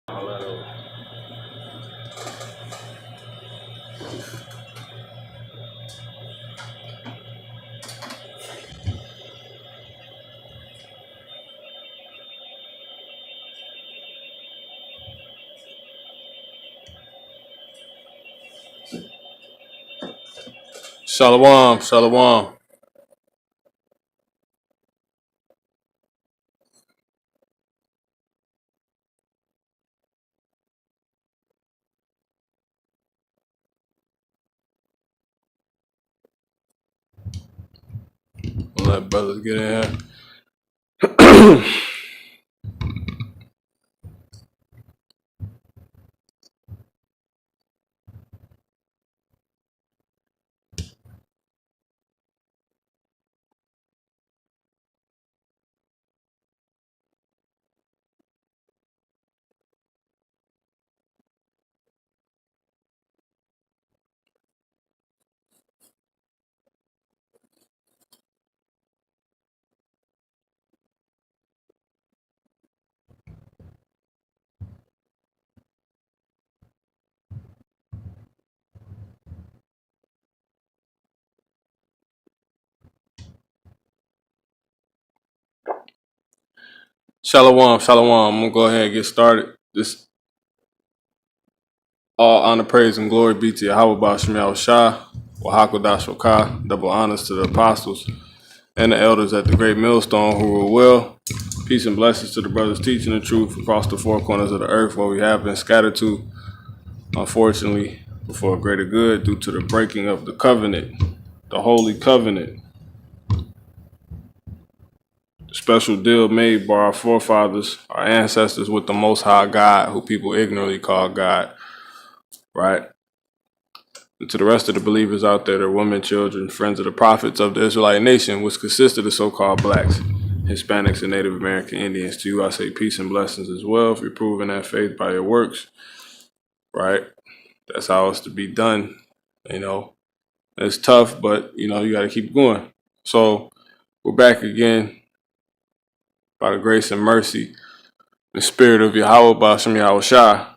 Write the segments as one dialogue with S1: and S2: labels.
S1: All that over. Shalom, shalom. We'll let brothers get in here. Shalom, shalom. I'm gonna go ahead and get started. This all honor, praise, and glory be to Yahweh Bashem Yahweh Shah, Wahakodash Wakah. Double honors to the apostles and the elders at the great millstone who rule well. Peace and blessings to the brothers teaching the truth across the four corners of the earth where we have been scattered to, unfortunately, before a greater good due to the breaking of the covenant, the holy covenant. Special deal made by our forefathers, our ancestors with the Most High God, who people ignorantly call God, right? And to the rest of the believers out there, their women, children, friends of the prophets of the Israelite nation, which consist of the so-called blacks, Hispanics, and Native American Indians. To you, I say peace and blessings as well, if you're proving that faith by your works, right? That's how it's to be done, you know. It's tough, but, you know, you got to keep going. So we're back again by the grace and mercy, the spirit of Yahweh Bashem Yahweh Shah,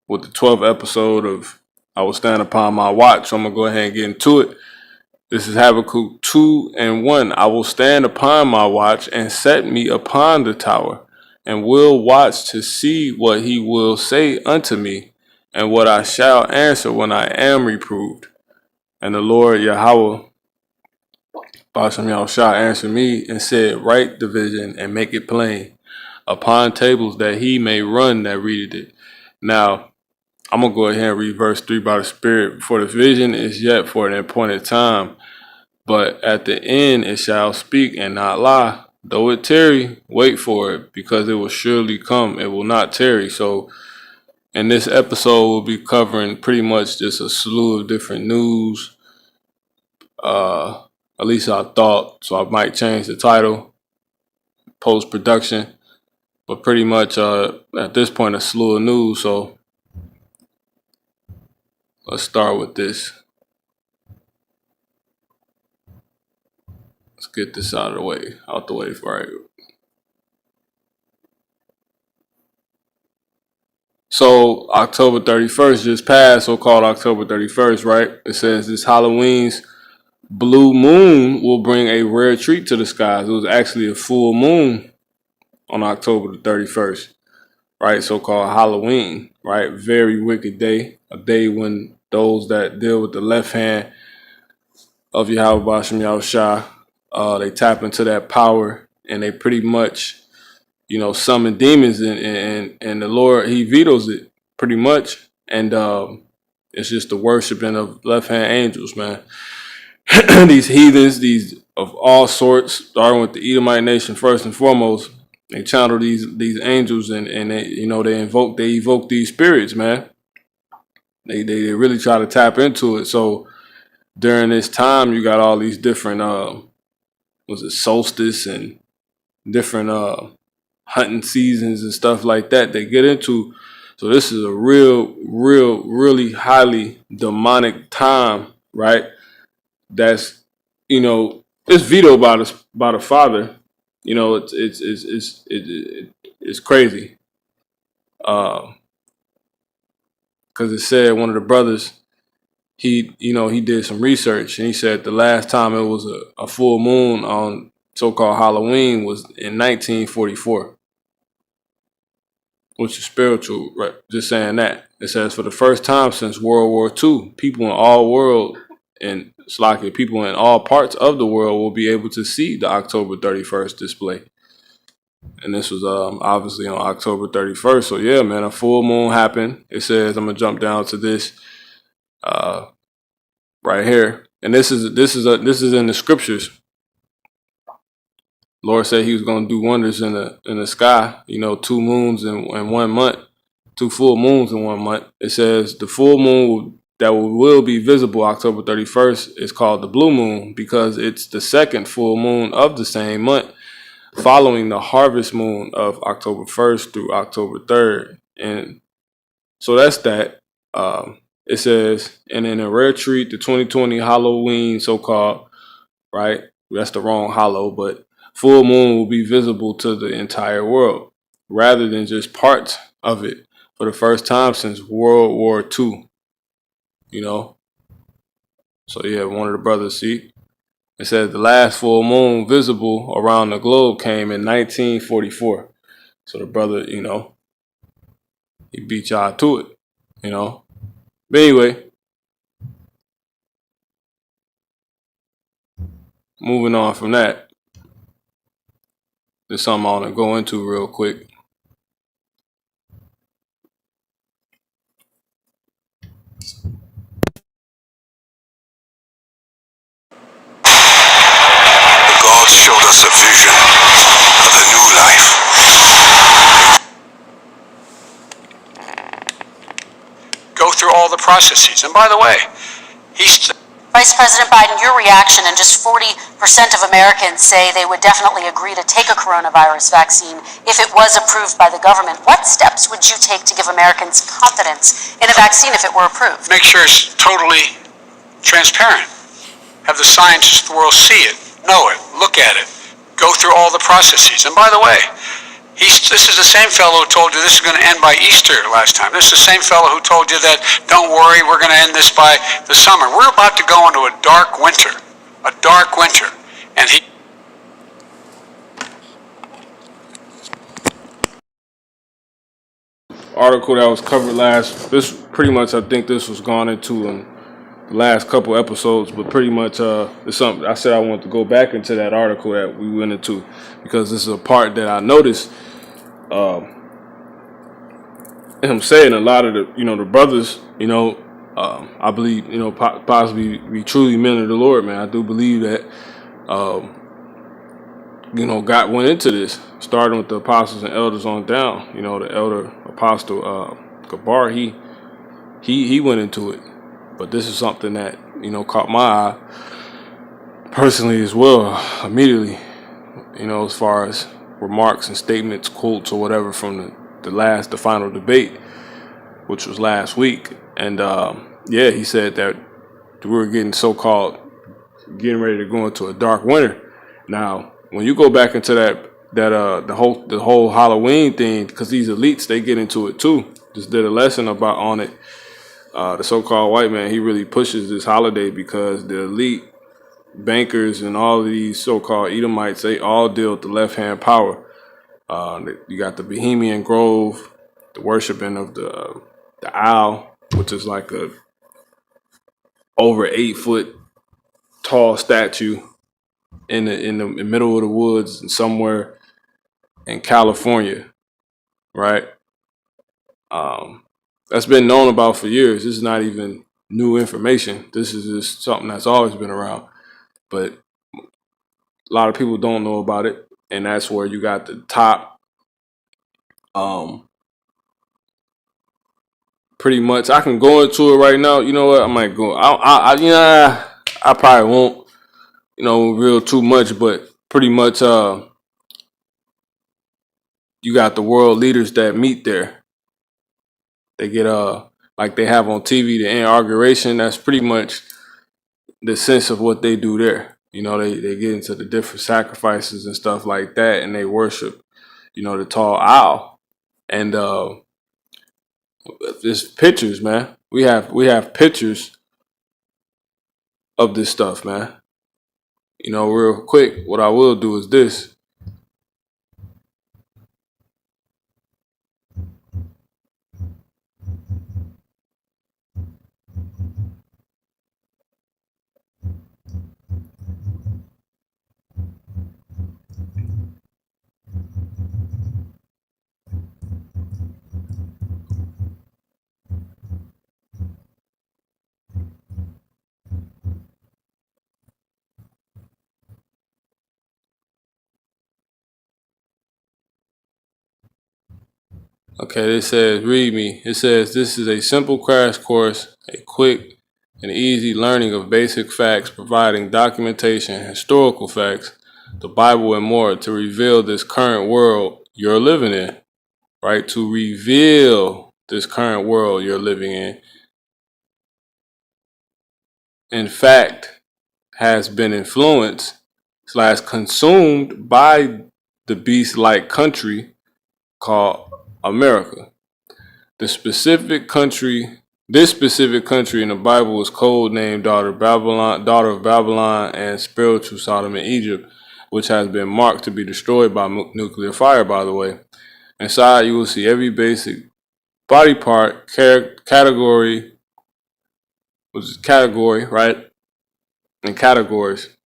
S1: with the 12th episode of I Will Stand Upon My Watch. So I'm going to go ahead and get into it. This is Habakkuk 2 and 1. I will stand upon my watch and set me upon the tower, and will watch to see what he will say unto me, and what I shall answer when I am reproved. And the Lord Yahweh Bashem Yahushua answered me and said, write the vision and make it plain upon tables, that he may run that readeth it. Now, I'm going to go ahead and read verse 3 by the Spirit. For the vision is yet for an appointed time, but at the end it shall speak and not lie. Though it tarry, wait for it, because it will surely come. It will not tarry. So in this episode, we'll be covering pretty much just a slew of different news. At least I thought. So I might change the title, post-production. But pretty much at this point, a slew of news. So let's start with this. Let's get this out the way, right? So October 31st just passed, so-called October 31st, right? It says this Halloween's blue moon will bring a rare treat to the skies. It was actually a full moon on October the 31st, right? So-called Halloween, right? Very wicked day, a day when those that deal with the left hand of Yahweh Bashem Yahushua, they tap into that power, and they pretty much, you know, summon demons, and the Lord, he vetoes it pretty much. And it's just the worshiping of left hand angels, man. These heathens, these of all sorts, starting with the Edomite nation first and foremost, they channel these angels, and they, you know, they evoke these spirits, man. They really try to tap into it. So during this time, you got all these different was it solstice and different hunting seasons and stuff like that they get into. So this is a really highly demonic time, right? That's, you know, it's vetoed by the Father, You know, it's crazy. Because it said one of the brothers, he did some research and he said the last time it was a full moon on so-called Halloween was in 1944, which is spiritual, right? Just saying that. It says for the first time since World War II, people in all world and Slovakia, people in all parts of the world will be able to see the October 31st display. And this was obviously on October 31st. So yeah, man, a full moon happened. It says, I'm gonna jump down to this right here, and this is in the scriptures. Lord said He was gonna do wonders in the sky. You know, 2 moons in 1 month, 2 full moons in 1 month. It says the full moon that will be visible October 31st is called the blue moon because it's the second full moon of the same month, following the harvest moon of October 1st through October 3rd. And so that's that. It says, and in a rare treat, the 2020 Halloween, so-called, right? That's the wrong hollow, but full moon will be visible to the entire world rather than just parts of it for the first time since World War II, you know? So yeah, one of the brothers, see, it says the last full moon visible around the globe came in 1944. So the brother, he beat y'all to it, you know? But anyway, moving on from that, there's something I want to go into real quick.
S2: God showed us a vision of a new life. Go through all the processes. And by the way,
S3: Vice President Biden, your reaction, and just 40% of Americans say they would definitely agree to take a coronavirus vaccine if it was approved by the government. What steps would you take to give Americans confidence in a vaccine if it were approved?
S2: Make sure it's totally transparent. Have the scientists of the world see it, know it, look at it, go through all the processes. And by the way, this is the same fellow who told you this is going to end by Easter last time. This is the same fellow who told you that, don't worry, we're going to end this by the summer. We're about to go into a dark winter. And he...
S1: Article that was covered this pretty much, I think this was gone into in the last couple episodes, but pretty much it's something I said I wanted to go back into that article that we went into because this is a part that I noticed him saying a lot of the brothers, I believe, possibly be truly men of the Lord, man. I do believe that, God went into this, starting with the apostles and elders on down. The elder apostle Gabar, he went into it. But this is something that, caught my eye personally as well, immediately, as far as remarks and statements, quotes, or whatever from the final debate, which was last week. And he said that we were getting ready to go into a dark winter. Now, when you go back into the whole Halloween thing, because these elites, they get into it too. Just did a lesson on it. The so-called white man, he really pushes this holiday because the elite bankers and all of these so-called Edomites, they all deal with the left-hand power. You got the Bohemian Grove, the worshiping of the owl, which is like a over 8-foot tall statue in the middle of the woods somewhere in California, right? That's been known about for years. This is not even new information. This is just something that's always been around, but a lot of people don't know about it, and that's where you got the top. Pretty much, I can go into it right now. You know what? I might go. I probably won't. Real too much, but pretty much, you got the world leaders that meet there. They get like they have on TV the inauguration. That's pretty much the sense of what they do there. You know, they get into the different sacrifices and stuff like that, and they worship, you know, the tall owl. And there's pictures, man. We have pictures of this stuff, man. You know, real quick, what I will do is this. Okay, it says, read me. It says, this is a simple crash course, a quick and easy learning of basic facts, providing documentation, historical facts, the Bible, and more to reveal this current world you're living in, right? To reveal this current world you're living in fact, has been influenced / consumed by the beast-like country called America. The specific country, this specific country in the Bible is codenamed daughter of Babylon, and spiritual Sodom and Egypt, which has been marked to be destroyed by nuclear fire, by the way. Inside, you will see every basic body part, category, which is category, right? In categories.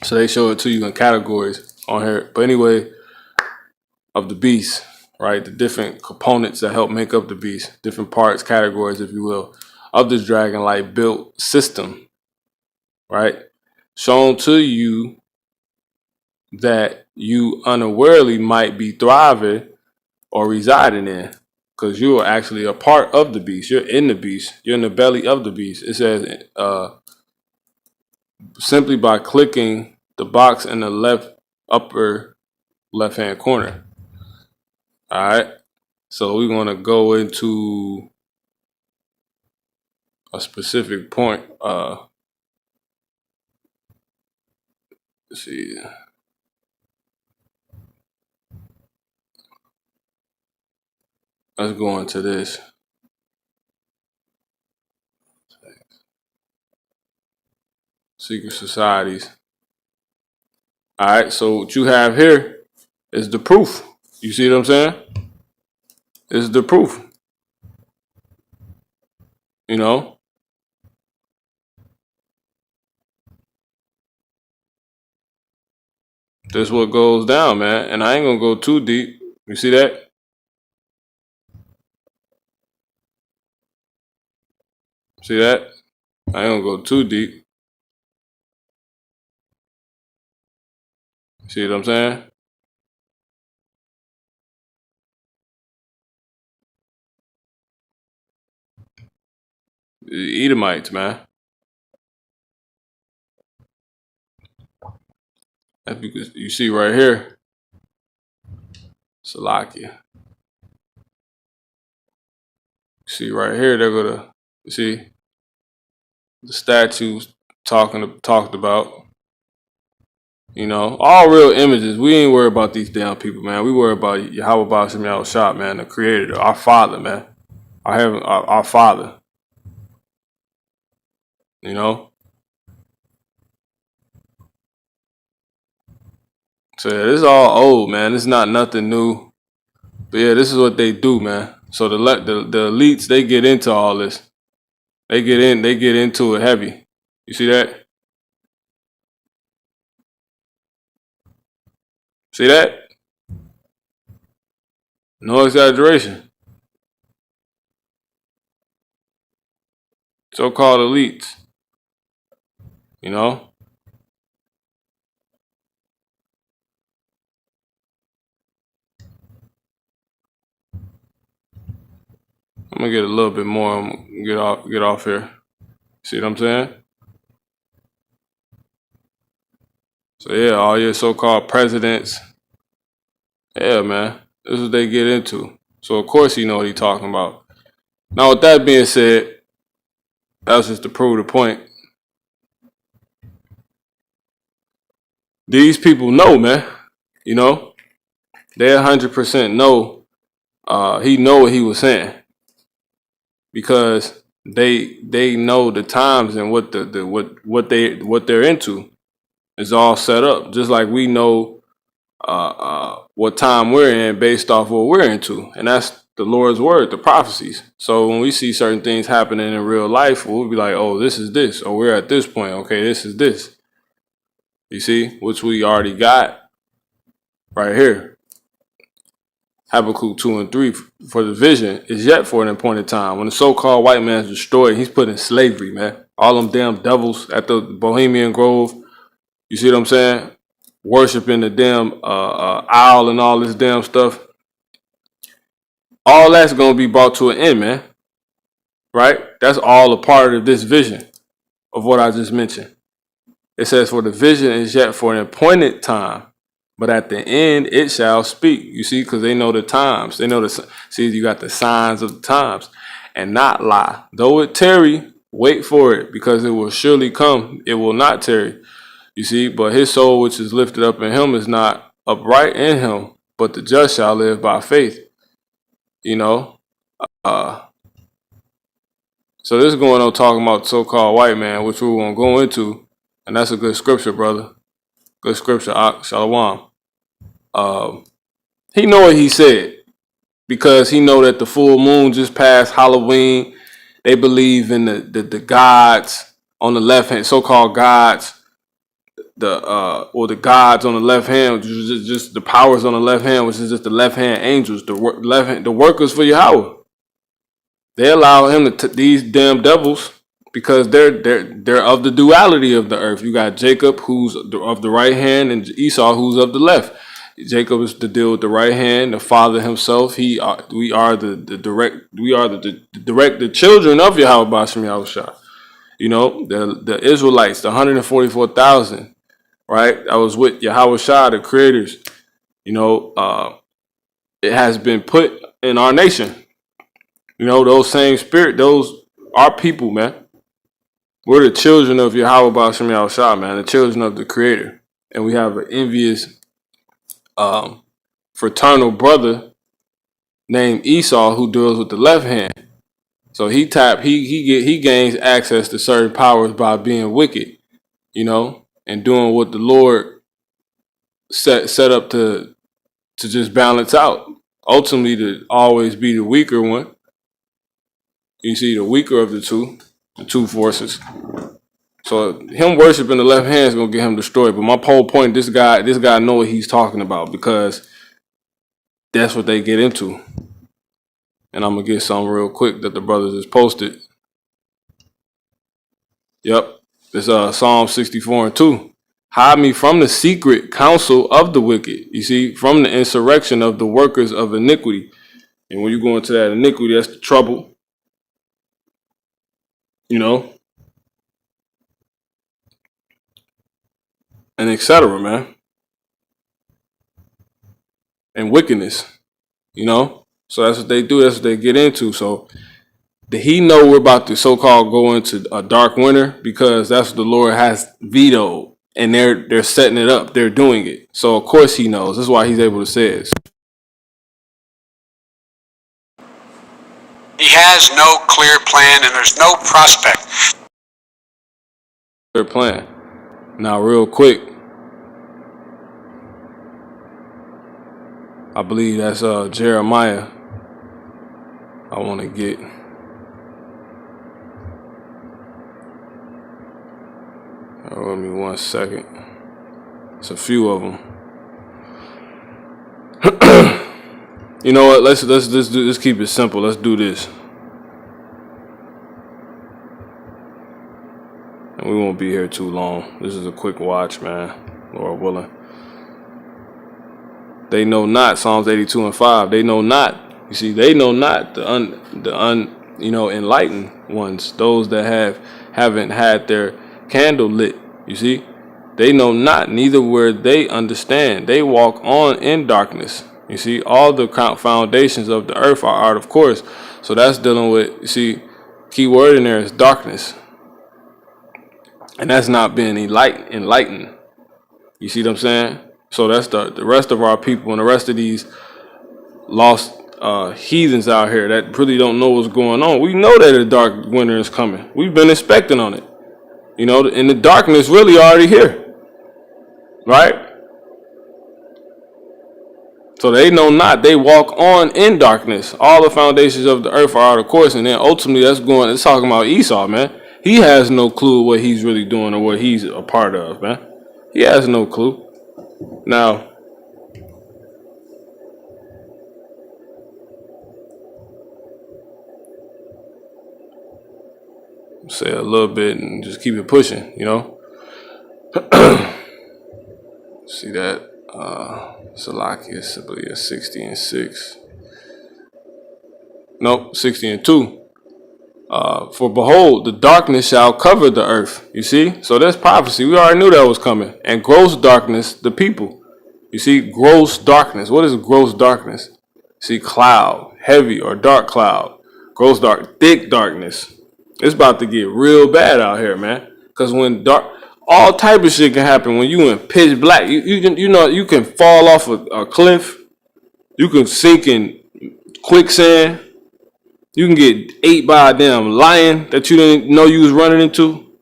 S1: So they show it to you in categories on here. But anyway, of the beast, right? The different components that help make up the beast, different parts, categories, if you will, of this dragon-like built system, right? Shown to you that you unawarely might be thriving or residing in, because you are actually a part of the beast. You're in the beast. You're in the belly of the beast. It says simply by clicking the box in the left upper left-hand corner. All right. So we're going to go into a specific point. Let's see. Let's go into this. Secret societies. All right. So what you have here is the proof. You see what I'm saying? It's the proof. You know? That's what goes down, man. And I ain't going to go too deep. You see that? See that? I ain't going to go too deep. See what I'm saying? The Edomites, man. That's because you see right here, Salakia. See right here, they're gonna, you see the statues talked about. You know, all real images. We ain't worried about these damn people, man. We worry about Yahweh Bashim Yahushua, man, the Creator, our Father, man, our Father. You know. So yeah, this is all old, man. This is not nothing new. But yeah, this is what they do, man. So the elites, they get into all this. They get into it heavy. You see that? See that? No exaggeration. So-called elites. You know? I'm gonna get a little bit more. I'm gonna get off here. See what I'm saying? So yeah, all your so-called presidents. Yeah, man. This is what they get into. So of course he know what he's talking about. Now with that being said, that was just to prove the point. These people know, man. You know, they 100% know. He know what he was saying because they know the times and what what they're into is all set up. Just like we know what time we're in based off what we're into, and that's the Lord's word, the prophecies. So when we see certain things happening in real life, we'll be like, "Oh, this is this," or "We're at this point." Okay, this is this. You see, which we already got right here. Habakkuk 2 and 3, for the vision is yet for an appointed time. When the so-called white man is destroyed, he's put in slavery, man. All them damn devils at the Bohemian Grove, you see what I'm saying? Worshiping the damn owl and all this damn stuff. All that's going to be brought to an end, man. Right? That's all a part of this vision of what I just mentioned. It says, for the vision is yet for an appointed time, but at the end it shall speak. You see, because they know the times. They know see, you got the signs of the times and not lie. Though it tarry, wait for it, because it will surely come. It will not tarry. You see, but his soul which is lifted up in him is not upright in him, but the just shall live by faith. You know, so this is going on talking about so-called white man, which we won't go into, and that's a good scripture, brother. Good scripture, Shalom. He know what he said because he know that the full moon just passed Halloween. They believe in the gods on the left hand, so-called gods, or the gods on the left hand, which is just the powers on the left hand, which is just the left hand angels, the workers for Yahweh. They allow him to these damn devils because they're of the duality of the earth. You got Jacob, who's of the right hand, and Esau, who's of the left. Jacob is to deal with the right hand. The Father Himself. We are the children of Yahweh Bashim Yahushua. You know, the Israelites, the 144,000, right? That was with Yahweh Shah, the creators. You know, it has been put in our nation. You know, those same spirit, those are people, man. We're the children of Yahweh Bashim Yahushua, man, the children of the Creator. And we have an envious fraternal brother named Esau who deals with the left hand. So he gains access to certain powers by being wicked, you know, and doing what the Lord set up to just balance out. Ultimately, to always be the weaker one. You see, the weaker of the two forces. So him worshiping the left hand is gonna get him destroyed. But my whole point, this guy know what he's talking about because that's what they get into. And I'm gonna get some real quick that the brothers just posted. Yep, it's Psalm 64 and 2. Hide me from the secret counsel of the wicked. You see, from the insurrection of the workers of iniquity. And when you go into that iniquity, that's the trouble. You know, and etc., man. And wickedness, you know. So that's what they do. That's what they get into. So did he know we're about to so-called go into a dark winter? Because that's what the Lord has vetoed. And they're setting it up. They're doing it. So of course he knows. That's why he's able to say it.
S2: He has no clear plan and there's no prospect.
S1: Clear plan. Now real quick, I believe that's Jeremiah. I want to get. Give me 1 second. It's a few of them. You know what? Let's keep it simple. Let's do this, and we won't be here too long. This is a quick watch, man. Lord willing. They know not, Psalms 82 and 5. They know not. You see, they know not the enlightened ones, those that haven't had their candle lit. You see, they know not, neither where they understand. They walk on in darkness. You see, all the foundations of the earth are out of course. So that's dealing with, you see, key word in there is darkness. And that's not being enlightened. You see what I'm saying? So that's the rest of our people and the rest of these lost heathens out here that really don't know what's going on. We know that a dark winter is coming. We've been expecting on it. You know, and the darkness really already here, right? So they know not. They walk on in darkness. All the foundations of the earth are out of course, and then ultimately it's talking about Esau, man. He has no clue what he's really doing or what he's a part of, man. He has no clue. Now, say a little bit and just keep it pushing, you know. See that? Salakius, I believe, 60 and 6. Nope, 60 and 2. For behold, the darkness shall cover the earth. You see? So that's prophecy. We already knew that was coming. And gross darkness, the people. You see? Gross darkness. What is gross darkness? See, cloud, heavy or dark cloud. Gross dark, thick darkness. It's about to get real bad out here, man. Because when dark, all type of shit can happen when you in pitch black. You can fall off a cliff. You can sink in quicksand. You can get ate by a damn lion that you didn't know you was running into.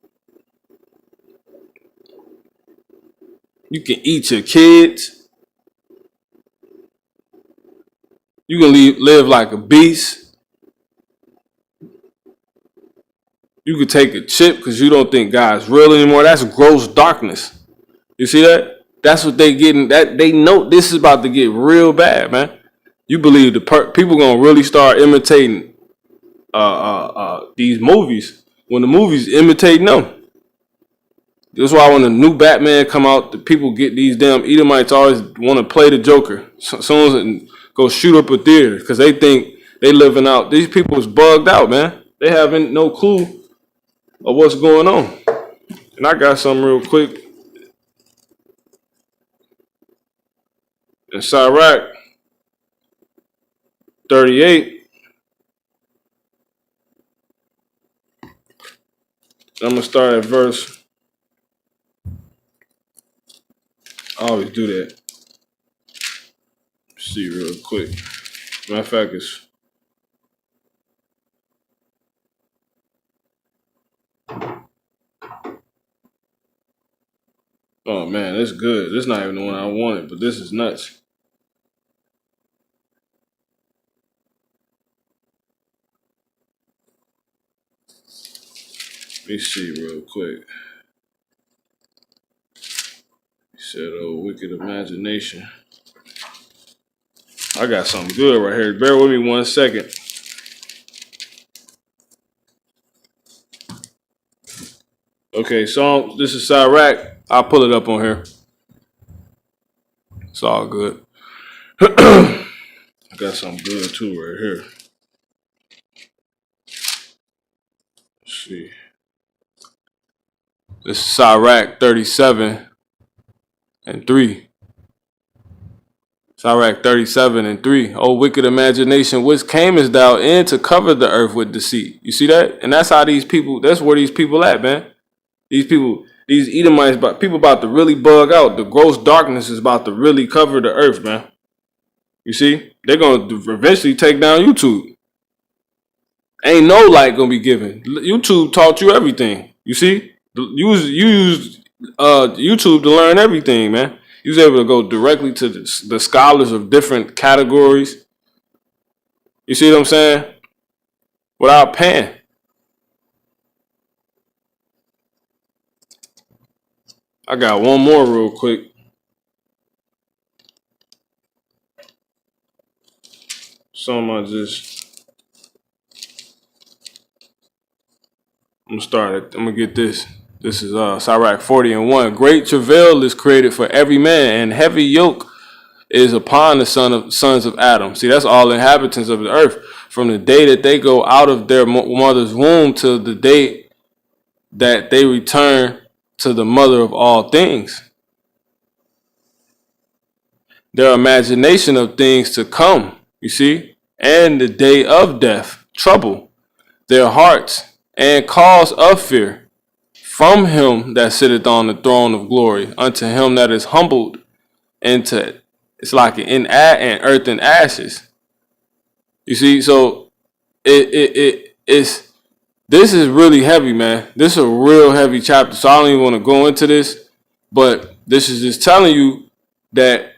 S1: You can eat your kids. You can live like a beast. You can take a chip because you don't think God's real anymore. That's gross darkness. You see that? That's what they getting. That they know this is about to get real bad, man. You believe people gonna really start imitating these movies when the movies imitating them. That's why when the new Batman come out, the people get these damn Edomites always want to play the Joker. Someone go shoot up a theater because they think they living out. These people is bugged out, man. They haven't no clue of what's going on. And I got something real quick. In Sirach 38. I'm going to start at verse. I always do that. Let's see real quick. Matter of fact, it's. Oh man, it's good. This is not even the one I wanted, but this is nuts. Let me see real quick. He said, "Oh, wicked imagination." I got something good right here. Bear with me 1 second. Okay, so this is Sirach. I'll pull it up on here. It's all good. I got something good too right here. Let's see. This is Sirach 37 and 3. Sirach 37 and 3. O wicked imagination, which camest thou in to cover the earth with deceit? You see that? And that's how these people, that's where these people at, man. These people, these Edomites, people about to really bug out. The gross darkness is about to really cover the earth, man. You see? They're going to eventually take down YouTube. Ain't no light going to be given. YouTube taught you everything. You see? You use YouTube to learn everything, man. You was able to go directly to the scholars of different categories. You see what I'm saying? Without paying. I got one more real quick. I'm gonna start it. I'm gonna get this. This is Sirach 40 and 1. Great travail is created for every man, and heavy yoke is upon the sons of Adam. See, that's all inhabitants of the earth. From the day that they go out of their mother's womb to the day that they return to the mother of all things. Their imagination of things to come, you see, and the day of death, trouble, their hearts, and cause of fear. from him that sitteth on the throne of glory unto him that is humbled into, it's like in earth and ashes. You see, so it's this is really heavy, man. This is a real heavy chapter. So I don't even want to go into this, but this is just telling you that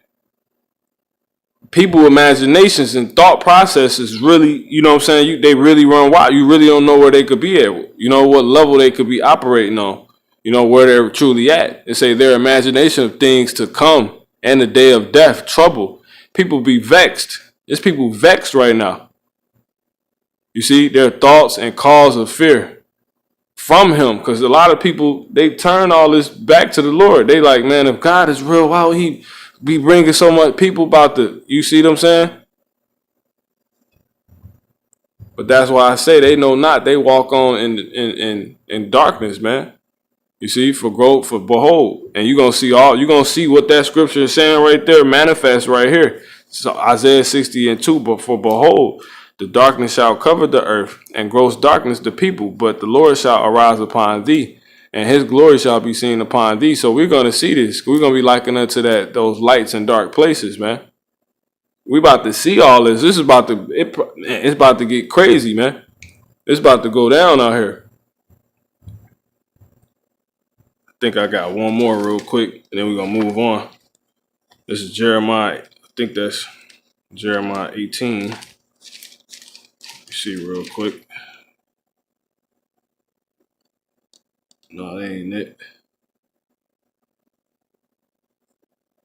S1: people imaginations and thought processes really, you know what I'm saying, they really run wild. You really don't know where they could be at, you know, what level they could be operating on, you know, where they're truly at. They say their imagination of things to come and the day of death, trouble. People be vexed. There's people vexed right now. You see, their thoughts and cause of fear from him, because a lot of people, they turn all this back to the Lord. They like, man, if God is real, why would he be bringing so much people about the, you see what I'm saying? But that's why I say they know not. They walk on in darkness, man. You see, for behold, and you're gonna see what that scripture is saying right there, manifest right here. So Isaiah 60:2, but for behold, the darkness shall cover the earth, and gross darkness the people, but the Lord shall arise upon thee, and his glory shall be seen upon thee. So we're gonna see this. We're gonna be likened unto those lights in dark places, man. We about to see all this. This is it's about to get crazy, man. It's about to go down out here. I think I got one more real quick, and then we're gonna move on. This is Jeremiah. I think that's Jeremiah 18. Let me see real quick. No, that ain't it.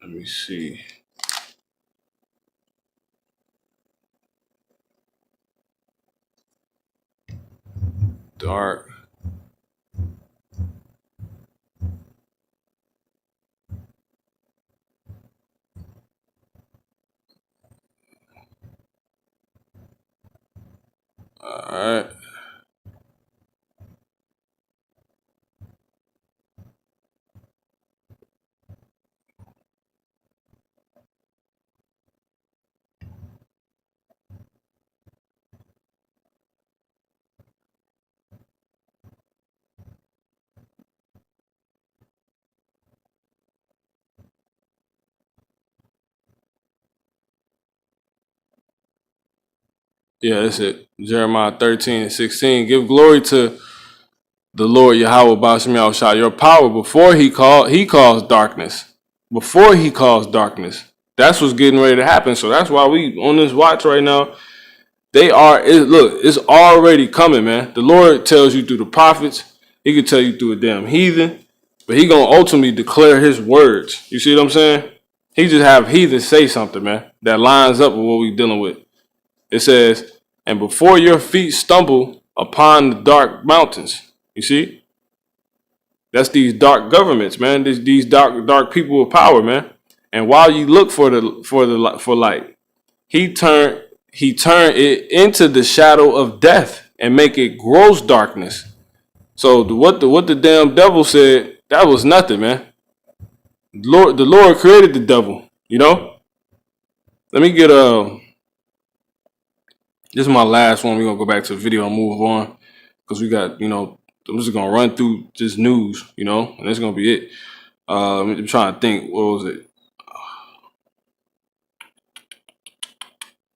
S1: Let me see. Dark. All right. Yeah, that's it. Jeremiah 13:16. Give glory to the Lord Yahweh Ba'ashem Yahushua, your power before he calls darkness. Before he calls darkness. That's what's getting ready to happen. So that's why we on this watch right now. Look, it's already coming, man. The Lord tells you through the prophets. He could tell you through a damn heathen. But he gonna ultimately declare his words. You see what I'm saying? He just have heathens say something, man, that lines up with what we dealing with. It says, and before your feet stumble upon the dark mountains. You see? That's these dark governments, man. These dark people with power, man. And while you look for light, he turned it into the shadow of death and make it gross darkness. So what the damn devil said, that was nothing, man. The Lord created the devil, you know? Let me get this is my last one. We're gonna go back to the video and move on. Because we got, I'm just gonna run through this news, and that's gonna be it. I'm trying to think, what was it?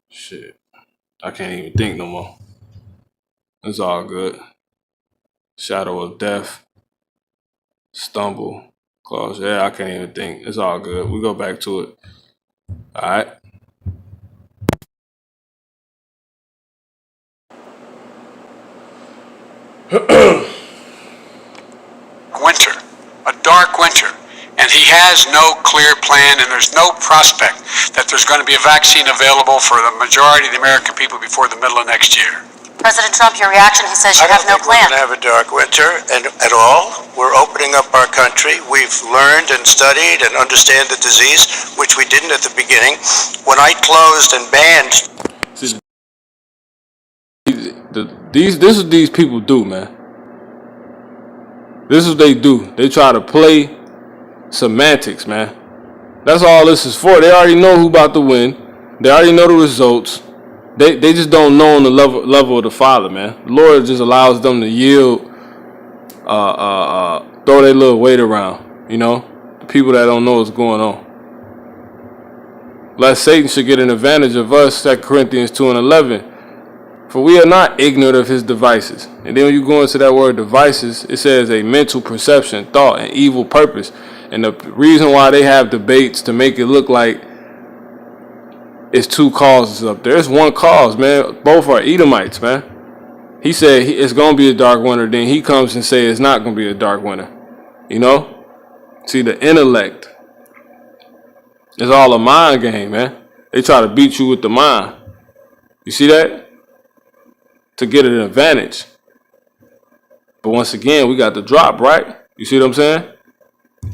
S1: Shit. I can't even think no more. It's all good. Shadow of death. Stumble. Close. Yeah, I can't even think. It's all good. We go back to it. All right.
S2: Winter, a dark winter, and he has no clear plan, and there's no prospect that there's going to be a vaccine available for the majority of the American people before the middle of next year.
S3: President Trump, your reaction, he says you have no plan.
S4: I don't think we're going to have a dark winter at all. We're opening up our country. We've learned and studied and understand the disease, which we didn't at the beginning. When I closed and banned...
S1: This is what these people do, man. This is what they do. They try to play semantics, man. That's all this is for. They already know who about to win. They already know the results. They just don't know on the level of the Father, man. The Lord just allows them to yield throw their little weight around. You know, the people that don't know what's going on. Lest Satan should get an advantage of us, 2 Corinthians 2:11. For we are not ignorant of his devices. And then when you go into that word devices, it says a mental perception, thought, and evil purpose. And the reason why they have debates to make it look like it's two causes up there. It's one cause, man. Both are Edomites, man. He said it's going to be a dark winter. Then he comes and says it's not going to be a dark winter. You know? See, the intellect is all a mind game, man. They try to beat you with the mind. You see that? To get an advantage. But once again, we got the drop, right? You see what I'm saying?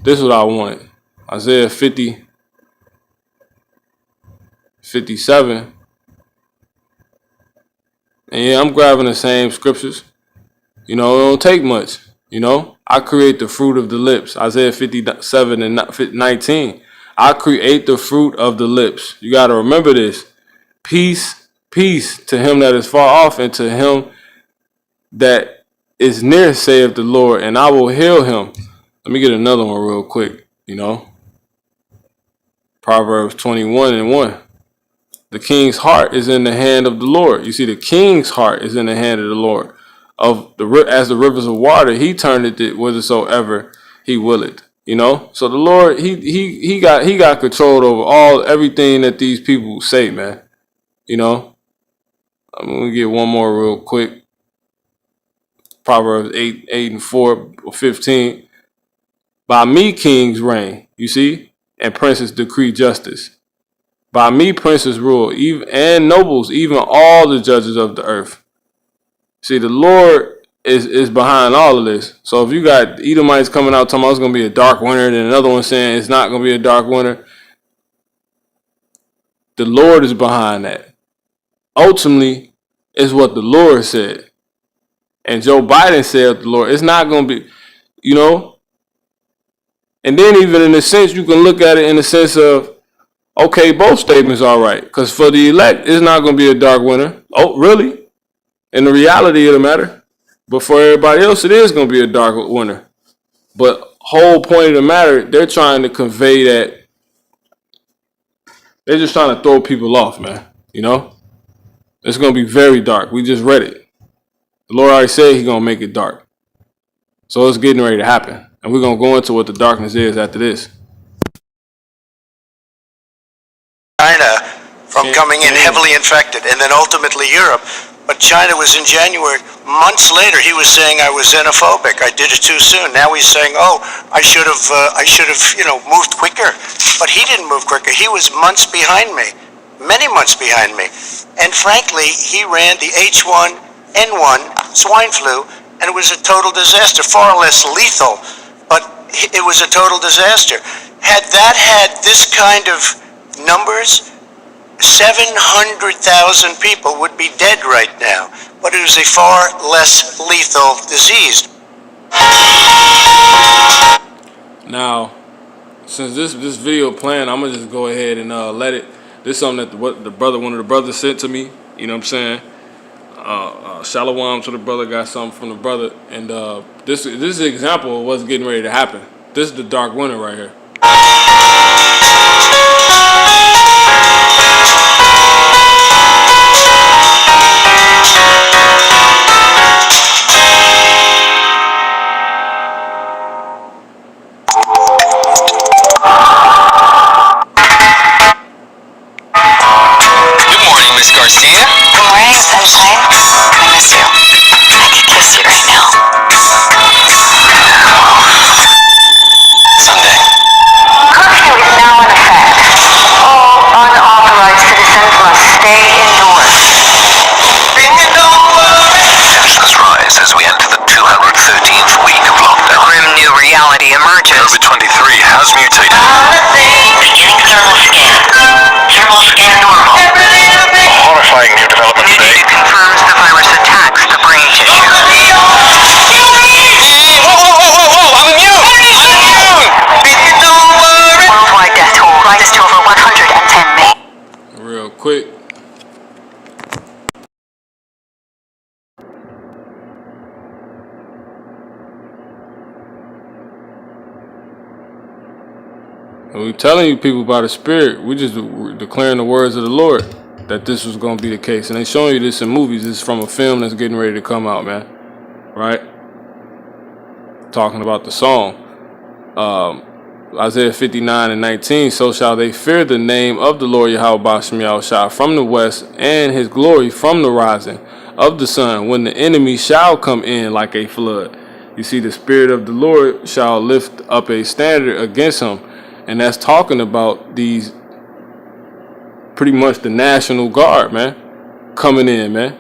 S1: This is what I want. Isaiah 50, 57. And yeah, I'm grabbing the same scriptures. You know, it don't take much. You know, I create the fruit of the lips. Isaiah 57 and 19. I create the fruit of the lips. You got to remember this. Peace. Peace to him that is far off and to him that is near, saith the Lord, and I will heal him. Let me get another one real quick, you know. Proverbs 21:1. The king's heart is in the hand of the Lord. You see, the king's heart is in the hand of the Lord. As the rivers of water, he turneth it whithersoever he willeth. You know, so the Lord, he got control over everything that these people say, man. You know. I'm going to get one more real quick. Proverbs 8:4-15. By me kings reign, you see, and princes decree justice. By me princes rule, and nobles, even all the judges of the earth. See, the Lord is behind all of this. So if you got Edomites coming out talking about it's going to be a dark winter, and another one saying it's not going to be a dark winter, the Lord is behind that. Ultimately, it's what the Lord said. And Joe Biden said the Lord. It's not going to be, you know. And then even in a sense, you can look at it in the sense of, okay, both statements are right. Because for the elect, it's not going to be a dark winter. Oh, really? In the reality of the matter. But for everybody else, it is going to be a dark winter. But whole point of the matter, they're trying to convey that. They're just trying to throw people off, man. You know? It's going to be very dark. We just read it. The Lord already said he's going to make it dark. So it's getting ready to happen. And we're going to go into what the darkness is after this.
S4: China from coming in heavily infected, and then ultimately Europe. But China was in January. Months later, he was saying I was xenophobic. I did it too soon. Now he's saying, oh, I should have, moved quicker. But he didn't move quicker. He was months behind me, many months behind me. And frankly, he ran the H1N1 swine flu, and it was a total disaster, far less lethal, but it was a total disaster. Had that had this kind of numbers, 700,000 people would be dead right now, but it is a far less lethal disease.
S1: Now, since this video playing, I'm gonna just go ahead and let it. This is something that one of the brothers sent to me. You know what I'm saying? Shalom to the brother, got something from the brother, and this is an example of what's getting ready to happen. This is the dark winter right here.
S5: Garcia? Good morning, sunshine. I miss you. I could kiss you right now.
S6: Sunday.
S5: Curfew is now in effect. All unauthorized citizens must stay indoors.
S6: Tensions rise as we enter the 213th week of lockdown.
S5: Grim new reality emerges.
S6: COVID-23 has mutated.
S5: Beginning thermal scan. Thermal scan normal.
S6: A horrifying new development
S5: New
S6: today.
S5: data confirms the virus attacks the brain.
S1: And we're telling you people by the Spirit. We just declaring the words of the Lord that this was going to be the case. And they showing you this in movies. This is from a film that's getting ready to come out, man. Right? Talking about the song. Isaiah 59:19. So shall they fear the name of the Lord Yahweh Ba'Shem Yahushua from the west, and his glory from the rising of the sun, when the enemy shall come in like a flood. You see, the Spirit of the Lord shall lift up a standard against him. And that's talking about these, pretty much the National Guard, man, coming in, man.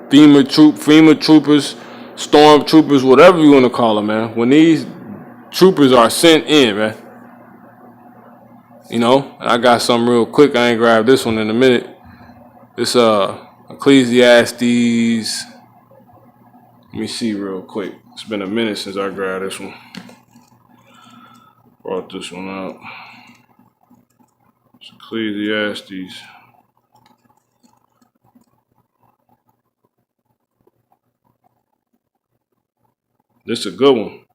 S1: FEMA troopers, storm troopers, whatever you want to call them, man. When these troopers are sent in, man. You know, I got something real quick. I ain't grabbed this one in a minute. This Ecclesiastes. Let me see real quick. It's been a minute since I grabbed this one. Brought this one out. It's Ecclesiastes. This is a good one.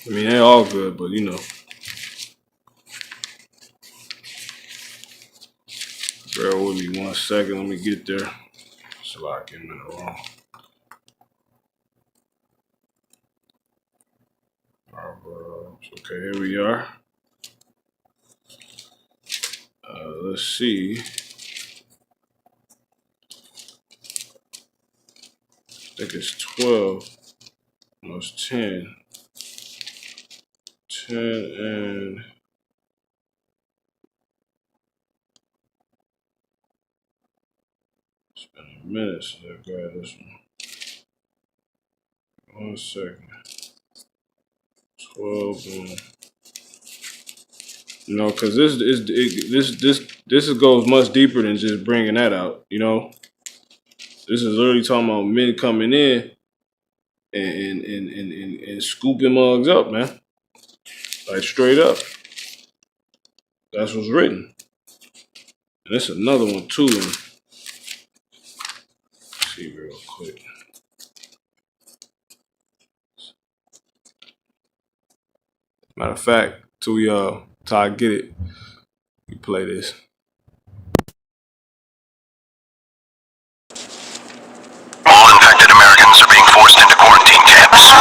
S1: I mean, they all good, but you know. Bear with me 1 second. Let me get there. So I can minute wrong. Okay, here we are. Let's see. I think it's 12. No, it's 10. 10 and... It's been a minute since I grabbed this one. 1 second. 12 and... You know, because this goes much deeper than just bringing that out, you know? This is literally talking about men coming in and scooping mugs up, man. Like, straight up. That's what's written. And there's another one, too. Let's see real quick. Matter of fact, till I get it, we play this.
S6: All infected Americans are being forced into quarantine camps.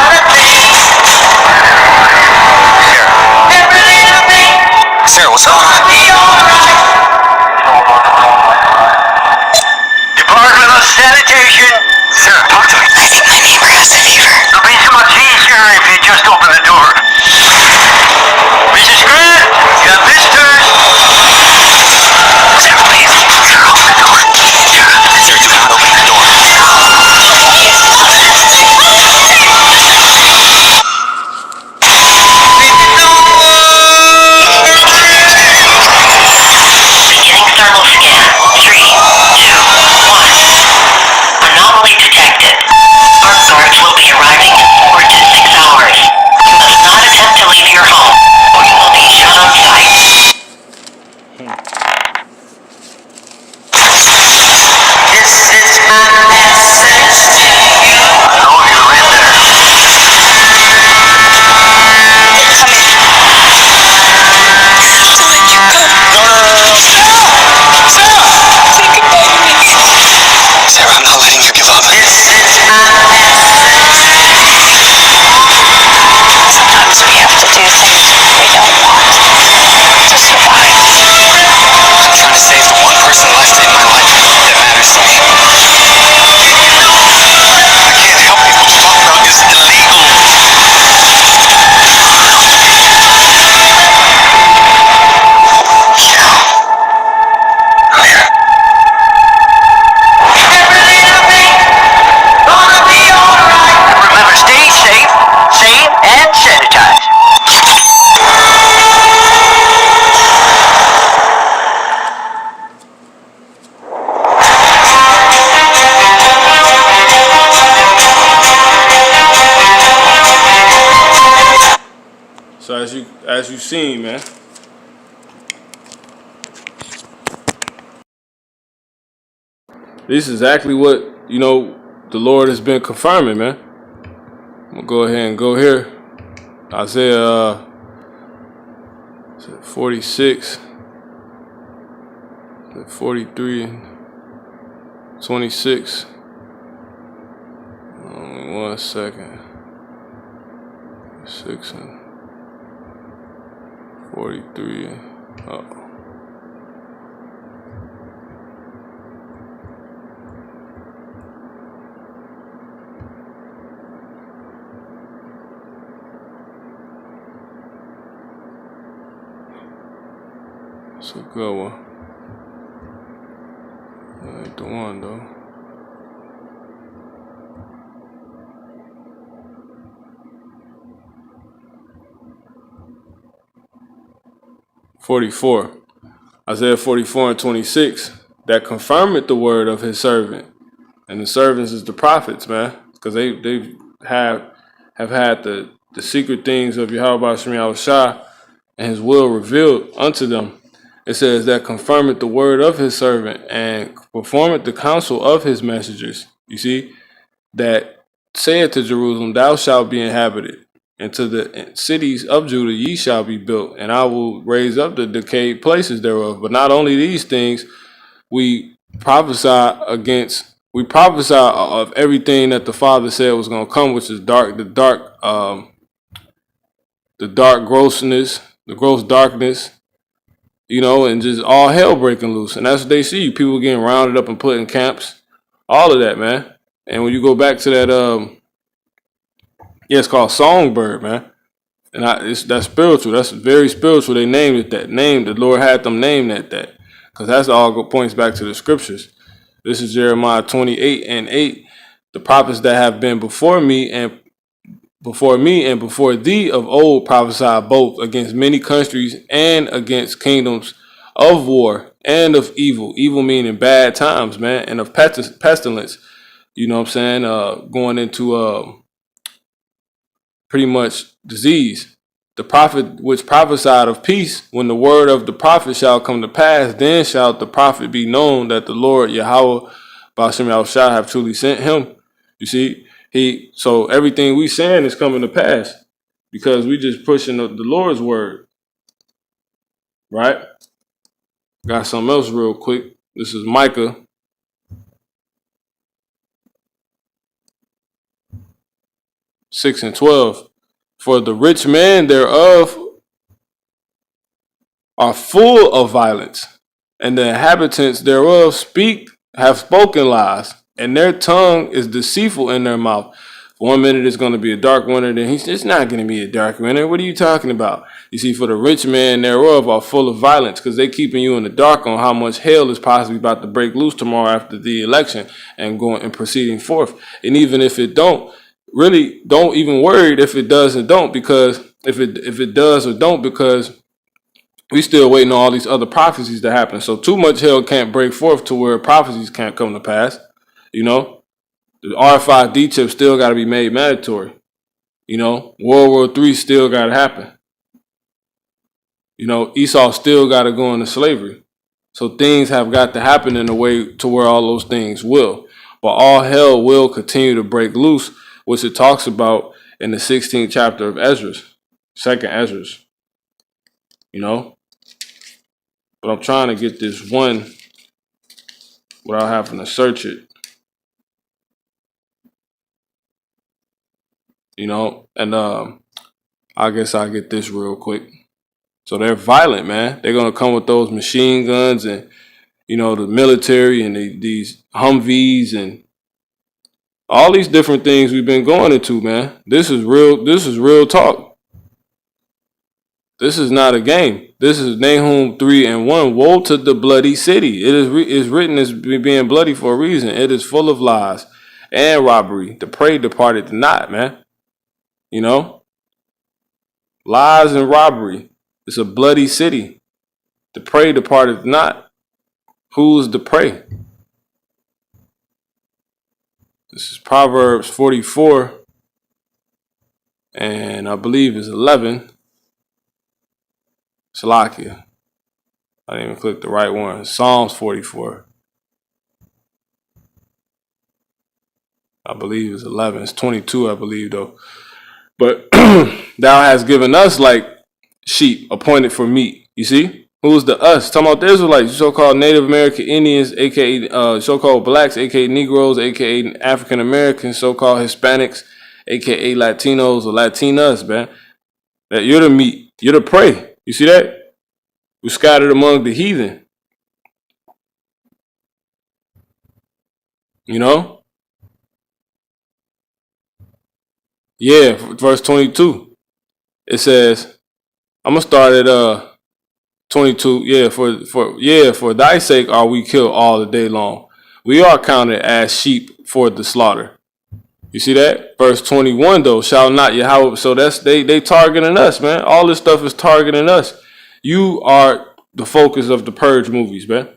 S6: Sarah, what's up?
S5: Department of Sanitation.
S6: Sarah, talk to me.
S5: I think my neighbor has a fever.
S6: It'll be so much easier if you just open the door.
S5: Mrs. Grant, you have visitors.
S6: Sarah, please. Sarah, open the door. Sarah, do not open the door.
S5: Beginning thermal scan. 3, 2, 1. Anomaly detected. Armed guards will be arriving in 4 to 6 hours. You must not attempt to leave your home, or you will be shot on sight. This is my message to you.
S6: No, you're in there. Sarah, I'm not letting you give up.
S5: This is my message. Sometimes we have to do things we don't want to survive.
S6: I'm trying to save the one person left in my life that matters to me. I can't help it. What you're talking about is illegal. I'm here.
S5: Everything gonna be alright. Remember, stay safe, sane, and sanitize.
S1: So as you seen, man. This is exactly what, you know, the Lord has been confirming, man. I'm gonna go ahead and go here. Isaiah 46, 43, and 26. Only 1 second. 6 and 43. Oh. It's a good one. That ain't the one though. Isaiah 44 and 26. That confirmeth the word of his servant, and the servants is the prophets, man, because they have had the secret things of Yahweh Shem Yahushua and his will revealed unto them. It says that confirmeth the word of his servant and performeth the counsel of his messengers. You see, that saith to Jerusalem, thou shalt be inhabited, and to the cities of Judah ye shall be built, and I will raise up the decayed places thereof. But not only these things, we prophesy of everything that the Father said was going to come, which is the dark grossness, the gross darkness, and just all hell breaking loose. And that's what they see. People getting rounded up and put in camps. All of that, man. And when you go back to that, it's called Songbird, man. And that's spiritual. That's very spiritual. They named it that. The Lord had them name that. Because that's all points back to the scriptures. This is Jeremiah 28 and 8. The prophets that have been before me and before thee of old prophesied both against many countries and against kingdoms of war and of evil. Evil meaning bad times, man, and of pestilence. You know what I'm saying? Going into pretty much disease. The prophet which prophesied of peace, when the word of the prophet shall come to pass, then shall the prophet be known that the Lord Yahweh Ba'ashem Yahushua have truly sent him. You see? So everything we saying is coming to pass because we just pushing the Lord's word, right? Got something else real quick. This is Micah 6 and 12. For the rich man thereof are full of violence, and the inhabitants thereof have spoken lies, and their tongue is deceitful in their mouth. For 1 minute it's going to be a dark winter, then it's not going to be a dark winter. What are you talking about? You see, for the rich man thereof are full of violence, because they keeping you in the dark on how much hell is possibly about to break loose tomorrow after the election and going and proceeding forth. And even if it don't, really don't even worry if it does and don't, because if it does or don't, because we still waiting on all these other prophecies to happen. So too much hell can't break forth to where prophecies can't come to pass. The RFID chip still got to be made mandatory. World War III still got to happen. Esau still got to go into slavery. So things have got to happen in a way to where all those things will. But all hell will continue to break loose, which it talks about in the 16th chapter of Esdras, 2nd Esdras. But I'm trying to get this one without having to search it. And I guess I'll get this real quick. So they're violent, man. They're going to come with those machine guns and, the military and these Humvees and all these different things we've been going into, man. This is real talk. This is not a game. This is Nahum 3 and 1. Woe to the bloody city. It is written as being bloody for a reason. It is full of lies and robbery. The prey departed not, man. Lies and robbery. It's a bloody city. The prey departed not. Who's the prey? This is Proverbs 44 and I believe it's 11. Salakia. I didn't even click the right one. Psalms 44. I believe it's 11. It's 22, I believe, though. But thou hast given us like sheep appointed for meat. You see? Who's the us? Talking about the Israelites, so-called Native American Indians, aka so-called blacks, aka Negroes, aka African Americans, so-called Hispanics, aka Latinos or Latinas, man. That you're the meat, you're the prey. You see that? We're scattered among the heathen. You know? Yeah, verse 22. It says, I'm gonna start at 22. Yeah, for thy sake are we killed all the day long. We are counted as sheep for the slaughter. You see that? Verse 21 though, shall not Yahweh. So that's they targeting us, man. All this stuff is targeting us. You are the focus of the Purge movies, man.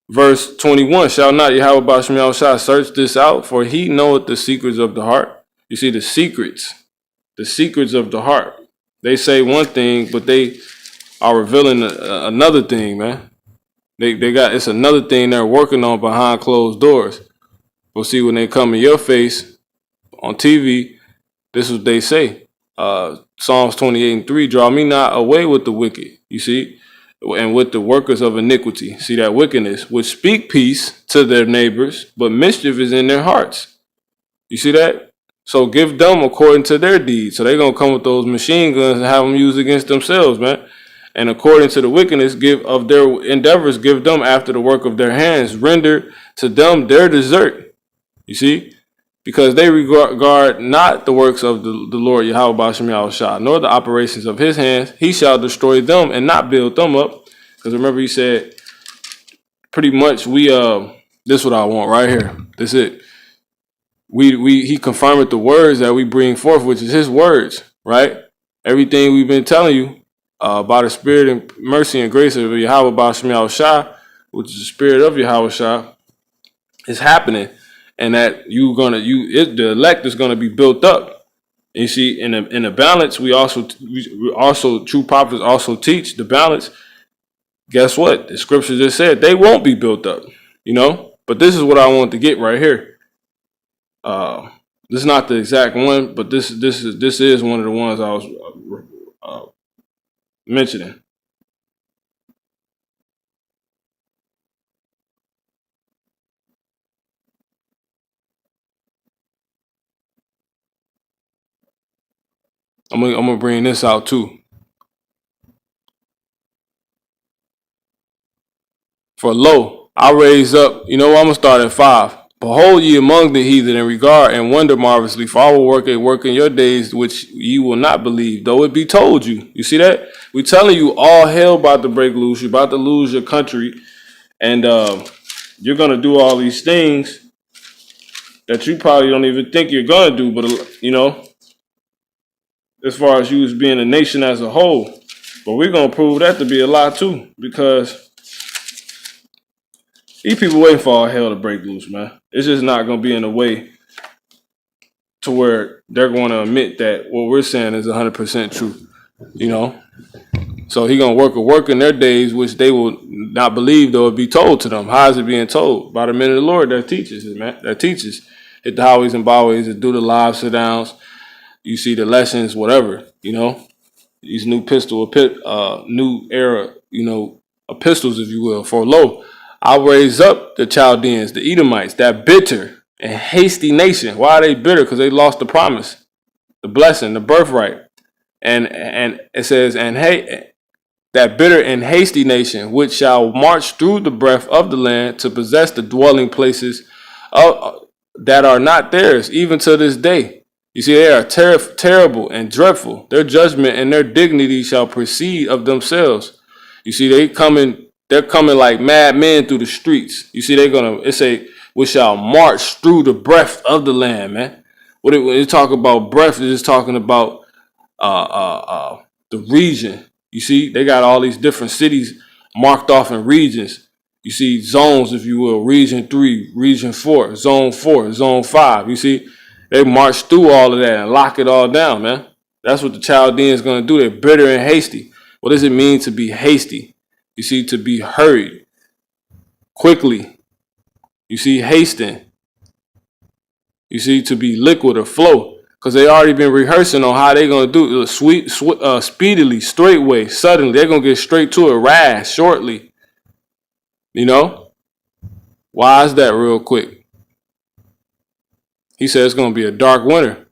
S1: Verse 21, shall not Yahweh Basham Yahushua search this out, for he knoweth the secrets of the heart. You see the secrets of the heart. They say one thing, but they are revealing another thing, man. They got, it's another thing they're working on behind closed doors. We'll see when they come in your face on TV. This is what they say. Psalms 28:3, draw me not away with the wicked, you see, and with the workers of iniquity. See that wickedness, which speak peace to their neighbors, but mischief is in their hearts. You see that? So give them according to their deeds. So they're going to come with those machine guns and have them used against themselves, man. And according to the wickedness give of their endeavors, give them after the work of their hands. Render to them their desert. You see? Because they regard not the works of the Lord Yahweh Basham Yahushua, nor the operations of his hands. He shall destroy them and not build them up. Because remember he said, pretty much this is what I want right here. This is it. He confirmed the words that we bring forth, which is his words, right? Everything we've been telling you by the spirit and mercy and grace of Yahweh Basham Yahushua, which is the spirit of Yahweh Shah, is happening. And that the elect is gonna be built up. And you see, in a balance, we also true prophets also teach the balance. Guess what? The scripture just said they won't be built up, you know. But this is what I want to get right here. This is not the exact one, but this is one of the ones I was mentioning. I'm gonna bring this out too. For lo, I raise up. You know, I'm gonna start at 5. Behold ye among the heathen, and regard and wonder marvelously, for I will work a work in your days which ye will not believe, though it be told you. You see that? We telling you all hell about to break loose. You're about to lose your country, and you're gonna do all these things that you probably don't even think you're gonna do. But you know, as far as you as being a nation as a whole, but we're gonna prove that to be a lie too, because these people waiting for all hell to break loose, man. It's just not gonna be in a way to where they're going to admit that what we're saying is 100% true, you know. So he gonna work a work in their days which they will not believe, though it be told to them. How is it being told? By the men of the Lord that teaches it, man. That teaches. Hit the highways and byways and do the live sit downs. You see the lessons, whatever, you know. These new new era, you know, epistles, if you will. For lo, I'll raise up the Chaldeans, the Edomites, that bitter and hasty nation. Why are they bitter? Because they lost the promise, the blessing, the birthright. And it says, and hey, that bitter and hasty nation, which shall march through the breadth of the land to possess the dwelling places that are not theirs, even to this day. You see, they are terrible and dreadful. Their judgment and their dignity shall proceed of themselves. You see, they're coming like mad men through the streets. You see, we shall march through the breadth of the land, man. When you talk about breadth, it's just talking about the region. You see, they got all these different cities marked off in regions. You see zones, if you will, region 3, region 4, zone 5. You see, they march through all of that and lock it all down, man. That's what the Chaldeans going to do. They're bitter and hasty. What does it mean to be hasty? You see, to be hurried quickly. You see, hasten. You see, to be liquid or flow. Because they already been rehearsing on how they going to do it speedily, straightway, suddenly. They're going to get straight to it, rash, shortly. You know? Why is that real quick? He said it's going to be a dark winter.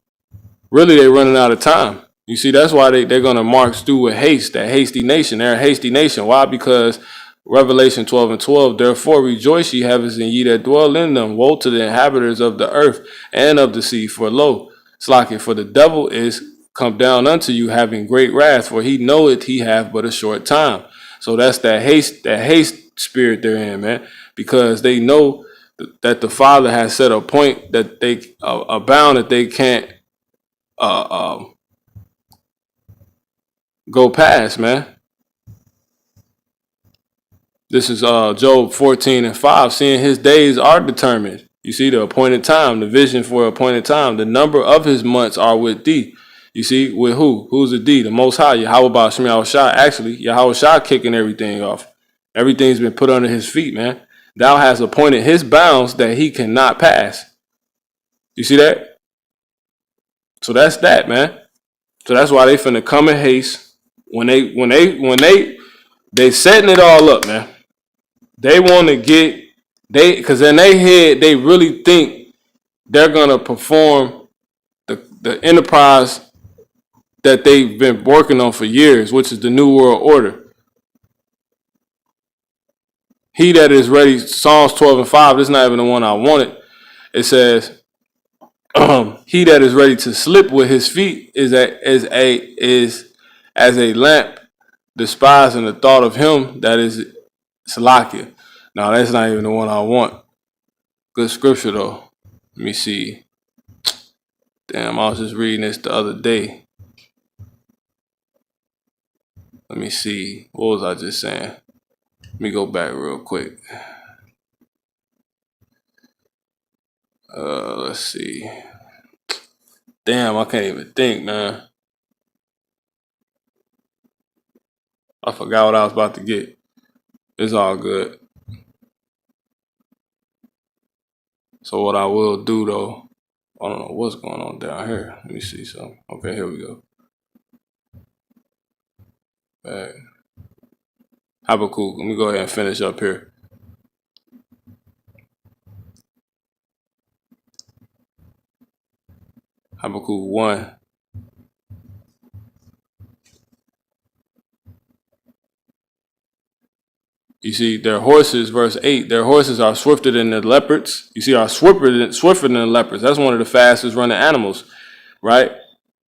S1: Really, they're running out of time. You see, that's why they're going to march through with haste, that hasty nation. They're a hasty nation. Why? Because Revelation 12:12, therefore rejoice ye heavens and ye that dwell in them. Woe to the inhabitants of the earth and of the sea. For lo, for the devil is come down unto you having great wrath, for he knoweth he have but a short time. So that's that haste spirit they're in, man, because they know that the Father has set a point that they a bound that they can't go past, man. This is Job 14:5. Seeing his days are determined. You see, the appointed time, the vision for appointed time. The number of his months are with thee. You see, with who? Who's the D? The Most High, Yahweh Ba'Shem Yahushua. Actually, Yahweh Shah kicking everything off. Everything's been put under his feet, man. Thou hast appointed his bounds that he cannot pass. You see that? So that's that, man. So that's why they finna come in haste. When they setting it all up, man. They want to because in their head, they really think they're going to perform the enterprise that they've been working on for years, which is the New World Order. He that is ready, Psalms 12:5, this is not even the one I wanted. It says, he that is ready to slip with his feet is as a lamp despising the thought of him that is Salakia. Now, that's not even the one I want. Good scripture, though. Let me see. Damn, I was just reading this the other day. Let me see. What was I just saying? Let me go back real quick. Let's see. Damn, I can't even think, man. I forgot what I was about to get. It's all good. So what I will do, though, I don't know what's going on down here. Let me see something. Okay, here we go. Back. Habakkuk. Let me go ahead and finish up here. Habakkuk 1. You see, their horses, verse 8, their horses are swifter than the leopards. You see, are swifter than the leopards. That's one of the fastest running animals, right?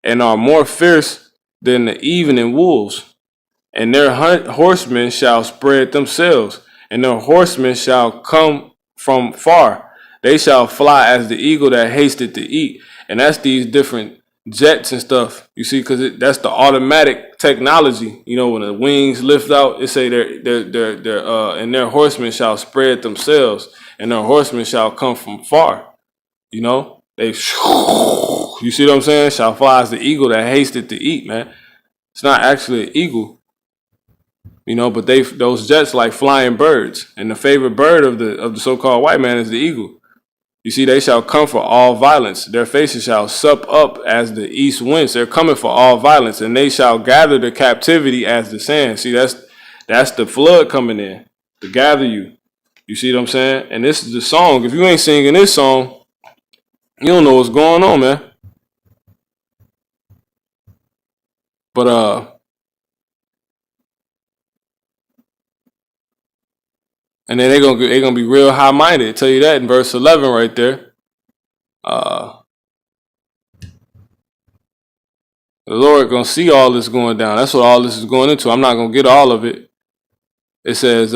S1: And are more fierce than the evening wolves. And their horsemen shall spread themselves, and their horsemen shall come from far. They shall fly as the eagle that hasted to eat. And that's these different jets and stuff. You see, because that's the automatic technology. You know, when the wings lift out, it say and their horsemen shall spread themselves, and their horsemen shall come from far. You know, you see what I'm saying? Shall fly as the eagle that hasted to eat, man. It's not actually an eagle. You know, but those jets like flying birds, and the favorite bird of the so-called white man is the eagle. You see, they shall come for all violence. Their faces shall sup up as the east winds. They're coming for all violence, and they shall gather the captivity as the sand. See, that's the flood coming in to gather you. You see what I'm saying? And this is the song. If you ain't singing this song, you don't know what's going on, man. But and then they're gonna be real high minded. Tell you that in verse 11 right there. The Lord gonna see all this going down. That's what all this is going into. I'm not gonna get all of it. It says,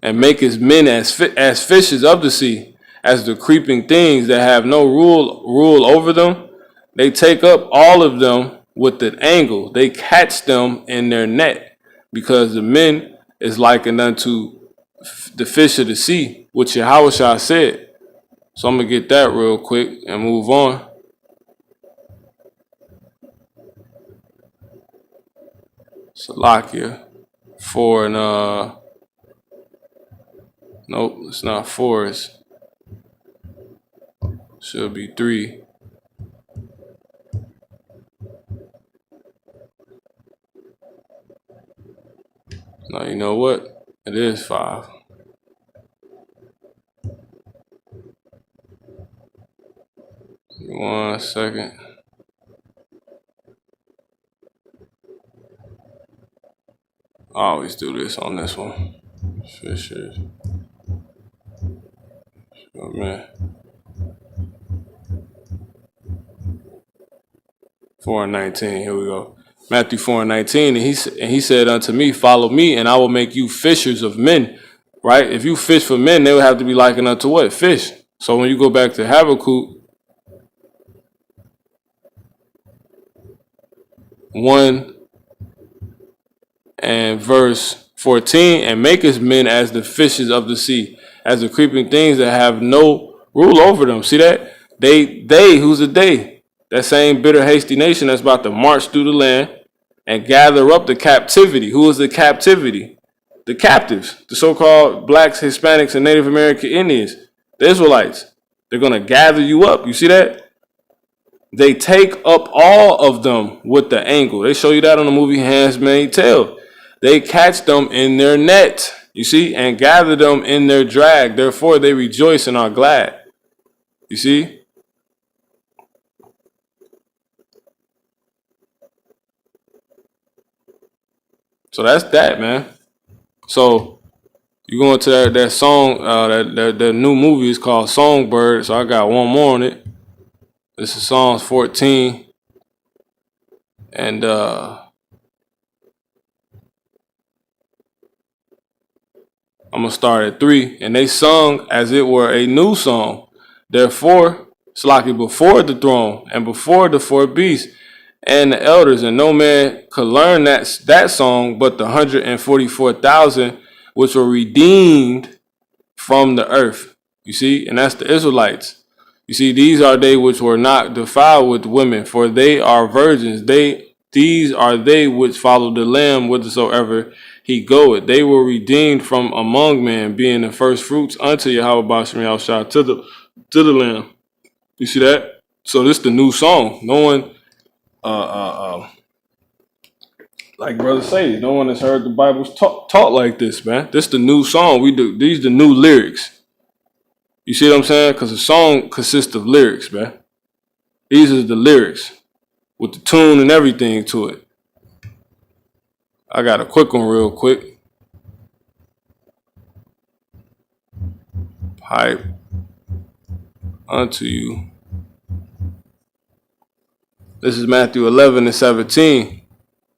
S1: and make his men as fishes of the sea, as the creeping things that have no rule over them. They take up all of them with an angle. They catch them in their net, because the men is likened unto the fish of the sea, which Yahweh said. So I'm gonna get that real quick and move on. Salakia 4 and nope, it's not 4. It should be 3. You know what? It is 5. One second. I always do this on this one. Fishes. Oh man. 4:19. Here we go. Matthew 4:19, and he said unto me, follow me, and I will make you fishers of men. Right? If you fish for men, they would have to be likened unto what? Fish. So when you go back to Habakkuk 1 and verse 14, and make us men as the fishes of the sea, as the creeping things that have no rule over them. See that? Who's the they? That same bitter, hasty nation that's about to march through the land and gather up the captivity. Who is the captivity? The captives, the so-called blacks, Hispanics, and Native American Indians, the Israelites. They're going to gather you up. You see that? They take up all of them with the angle. They show you that on the movie Handmaid's Tale. They catch them in their net, you see, and gather them in their drag. Therefore, they rejoice and are glad. You see? So that's that, man. So you go into that song, that new movie is called Songbird. So I got one more on it. This is Psalms 14. And I'm going to start at 3. And they sung as it were a new song. Therefore, Slaki, before the throne and before the 4 beasts and the elders. And no man could learn that song but the 144,000 which were redeemed from the earth. You see? And that's the Israelites. You see, these are they which were not defiled with women, for they are virgins. These are they which follow the Lamb whithersoever he goeth. They were redeemed from among men, being the first fruits unto Yahweh Bashem Yahushua to the Lamb. You see that? So this is the new song. No one, like brother say, no one has heard the Bible taught like this, man. This is the new song. We do these the new lyrics. You see what I'm saying? Because a song consists of lyrics, man. These are the lyrics with the tune and everything to it. I got a quick one real quick. Pipe unto you. This is Matthew 11 and 17.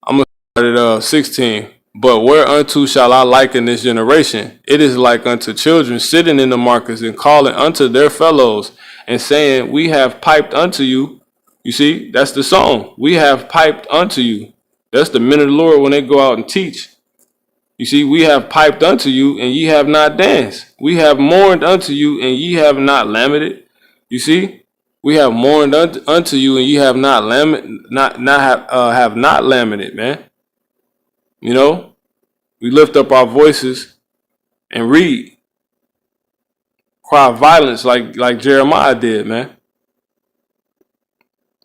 S1: I'm going to start at 16. But whereunto shall I liken this generation? It is like unto children sitting in the markets and calling unto their fellows and saying, we have piped unto you. You see, that's the song. We have piped unto you. That's the men of the Lord when they go out and teach. You see, we have piped unto you and ye have not danced. We have mourned unto you and ye have not lamented. You see, we have mourned unto you and ye have not have not lamented, man. You know, we lift up our voices and read, cry violence like Jeremiah did, man.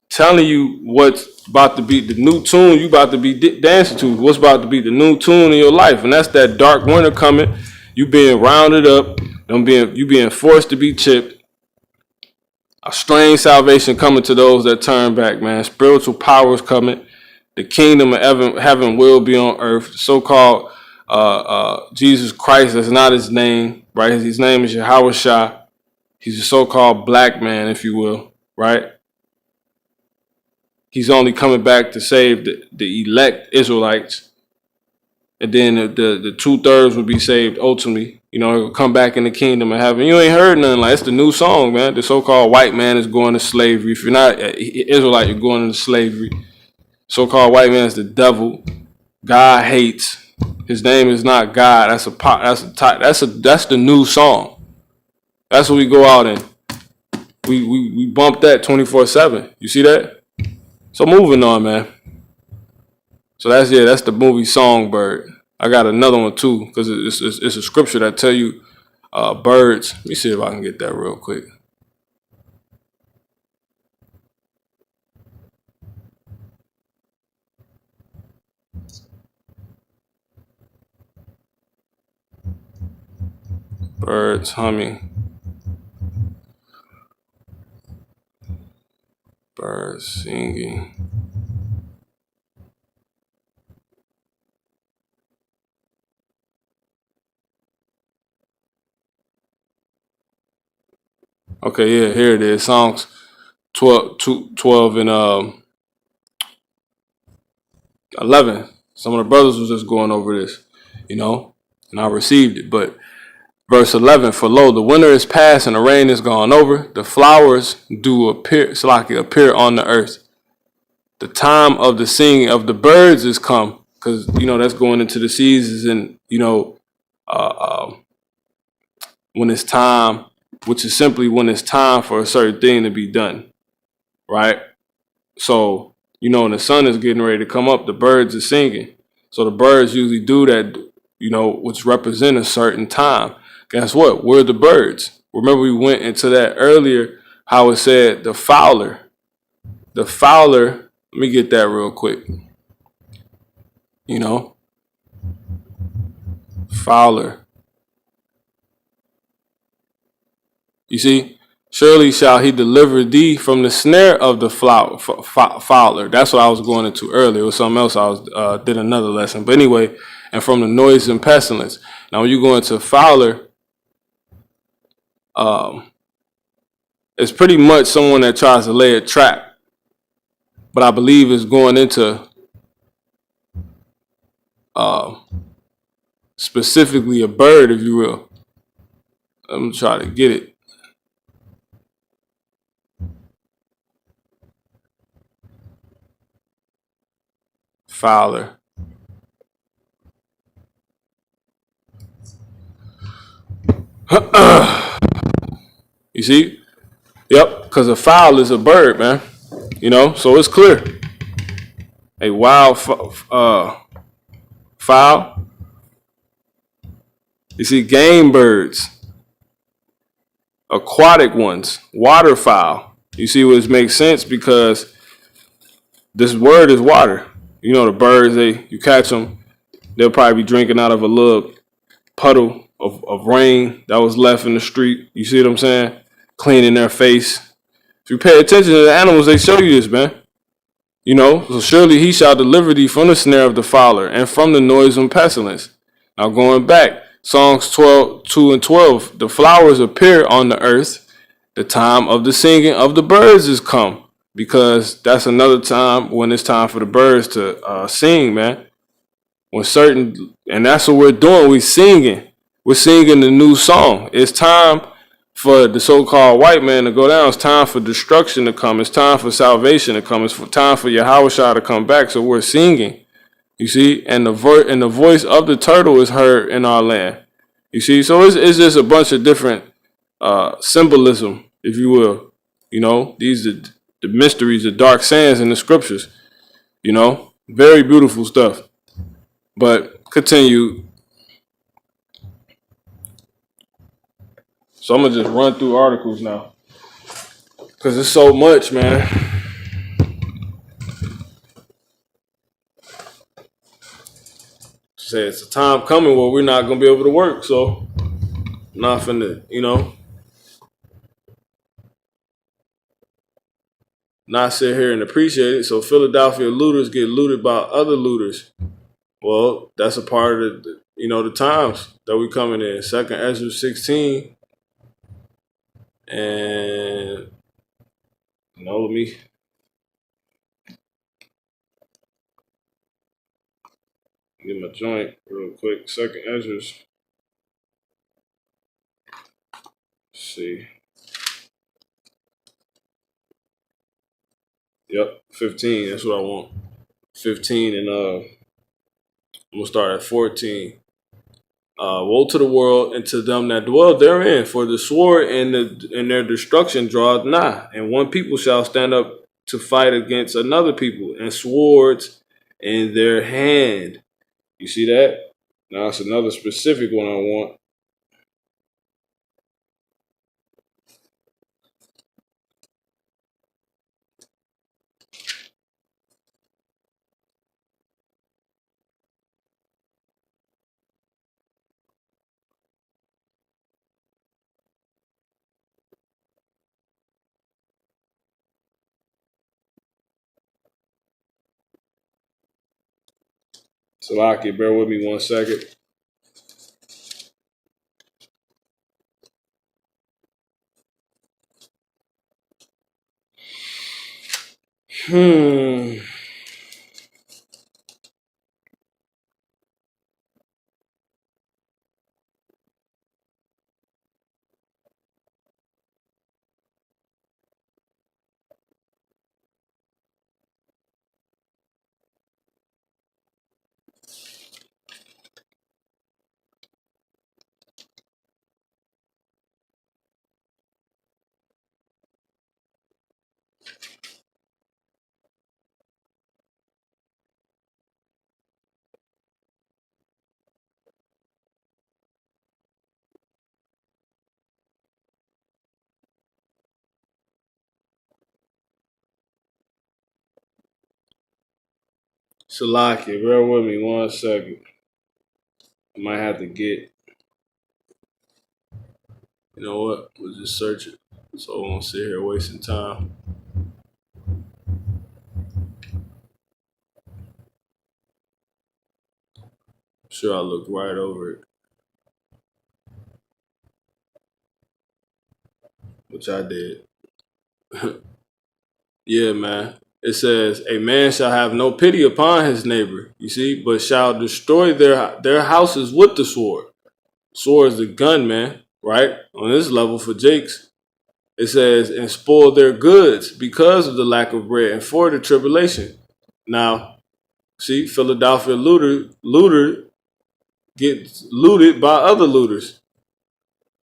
S1: Telling you what's about to be the new tune you about to be dancing to, what's about to be the new tune in your life, and that's that dark winter coming. You being rounded up, you being forced to be chipped. A strange salvation coming to those that turn back, man. Spiritual powers coming. The kingdom of heaven will be on earth. So-called Jesus Christ, that's not his name, right? His name is Yahweh Shah. He's a so-called black man, if you will, right? He's only coming back to save the elect Israelites. And then the 2/3 will be saved ultimately. You know, he'll come back in the kingdom of heaven. You ain't heard nothing like it's the new song, man. The so-called white man is going to slavery. If you're not Israelite, you're going into slavery. So-called white man is the devil. God hates. His name is not God. That's the new song. That's what we go out in. We bump that 24/7. You see that? So moving on, man. So that's the movie Songbird. I got another one too, because it's a scripture that tell you birds. Let me see if I can get that real quick. Birds humming. Birds singing. Okay, yeah, here it is. Songs 12 and 11. Some of the brothers was just going over this, and I received it. But verse 11, for lo, the winter is past and the rain is gone over. The flowers do appear, appear on the earth. The time of the singing of the birds is come, because that's going into the seasons, and when it's time, which is simply when it's time for a certain thing to be done, right? So when the sun is getting ready to come up, the birds are singing. So the birds usually do that, which represent a certain time. Guess what? We're the birds. Remember we went into that earlier, how it said the fowler. The fowler, let me get that real quick. Fowler. You see? Surely shall he deliver thee from the snare of the fowler. That's what I was going into earlier. It was something else I was did another lesson. But anyway, and from the noise and pestilence. Now when you go into fowler, it's pretty much someone that tries to lay a trap. But I believe it's going into specifically a bird, if you will. I'm gonna try to get it. Fowler. You see? Yep, because a fowl is a bird, man. So it's clear. A wild fowl. You see, game birds, aquatic ones, waterfowl. You see, which makes sense because this word is water. The birds, you catch them, they'll probably be drinking out of a little puddle of rain that was left in the street. You see what I'm saying? Cleaning their face. If you pay attention to the animals, they show you this, man. So surely he shall deliver thee from the snare of the fowler and from the noisome pestilence. Now going back, Songs 12, 2 and 12, the flowers appear on the earth. The time of the singing of the birds is come. Because that's another time when it's time for the birds to sing, man. And that's what we're doing. We're singing. We're singing the new song. It's time for the so-called white man to go down. It's time for destruction to come. It's time for salvation to come. It's time for Yahweh to come back. So we're singing. You see, and the voice of the turtle is heard in our land. You see, so it's just a bunch of different symbolism, if you will. These are the mysteries, the dark sayings in the scriptures. Very beautiful stuff. But continue. So I'm gonna just run through articles now, cause it's so much, man. Say it's a time coming where we're not gonna be able to work, so not finna, not sit here and appreciate it. So Philadelphia looters get looted by other looters. Well, that's a part of the times that we coming in. 2nd Ezra 16, and let me get my joint real quick. 2nd Ezra's. See. Yep, 15. That's what I want. 15 and I'm gonna start at 14. Woe to the world and to them that dwell therein, for the sword and their destruction draweth nigh, and one people shall stand up to fight against another people, and swords in their hand. You see that? Now it's another specific one I want. Salaki, bear with me 1 second. Salaki, bear with me 1 second. I might have to get, you know what? We'll just search it. So I won't sit here wasting time. I'm sure I'll look right over it, which I did. Yeah, man. It says, a man shall have no pity upon his neighbor, you see, but shall destroy their houses with the sword. Sword is the gun, man, right? On this level for Jakes. It says, and spoil their goods because of the lack of bread and for the tribulation. Now, see, Philadelphia looter gets looted by other looters.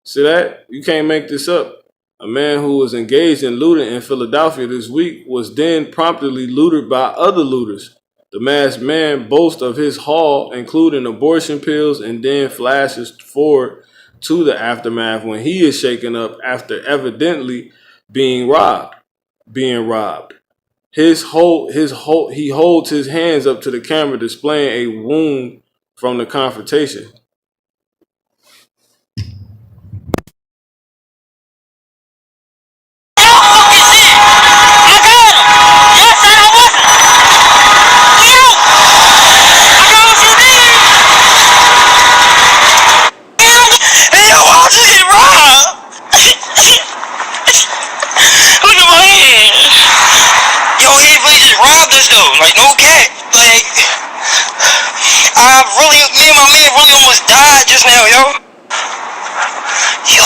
S1: See that? You can't make this up. A man who was engaged in looting in Philadelphia this week was then promptly looted by other looters. The masked man boasts of his haul, including abortion pills, and then flashes forward to the aftermath when he is shaken up after evidently being robbed. He holds his hands up to the camera, displaying a wound from the confrontation.
S7: Like, no cap. Like, me and my man really almost died just now, yo. Yo,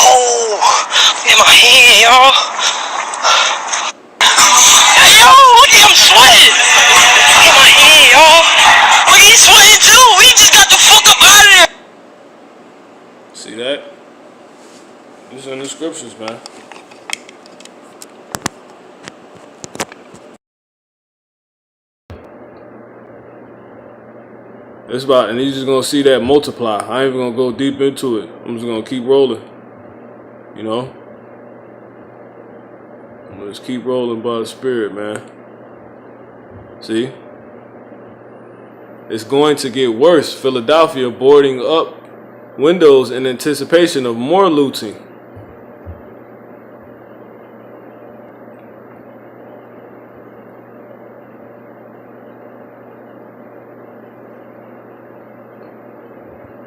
S7: in my hand, yo. Yo, look at him sweating. Look at my hand, yo. Look, he's sweating too. We just got the fuck up out of there.
S1: See that? This is in the scriptures, man. It's about, and you're just gonna see that multiply. I ain't even gonna go deep into it. I'm just gonna keep rolling. You know? I'm gonna just keep rolling by the Spirit, man. See? It's going to get worse. Philadelphia boarding up windows in anticipation of more looting.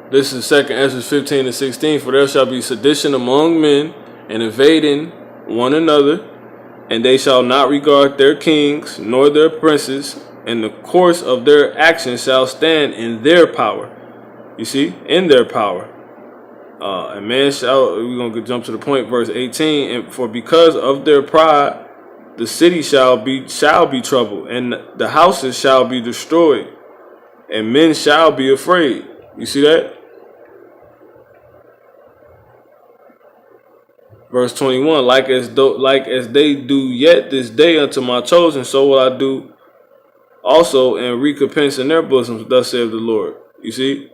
S1: This is 2 Ezra 15 and 16. For there shall be sedition among men, and invading one another, and they shall not regard their kings nor their princes, and the course of their actions shall stand in their power. You see, in their power. And man shall, we're gonna jump to the point, verse 18. And for because of their pride, the city shall be troubled, and the houses shall be destroyed, and men shall be afraid. You see that? Verse 21, like as they do yet this day unto my chosen, so will I do also, and recompense in their bosoms, thus saith the Lord. You see?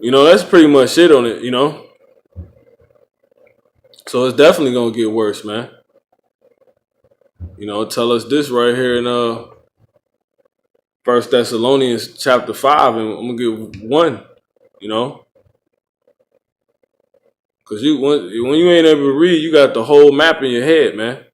S1: You know, that's pretty much it on it, you know? So it's definitely gonna get worse, man. You know, tell us this right here in 1 Thessalonians chapter 5, and I'm gonna give 1, you know? Because when you ain't able to read, you got the whole map in your head, man.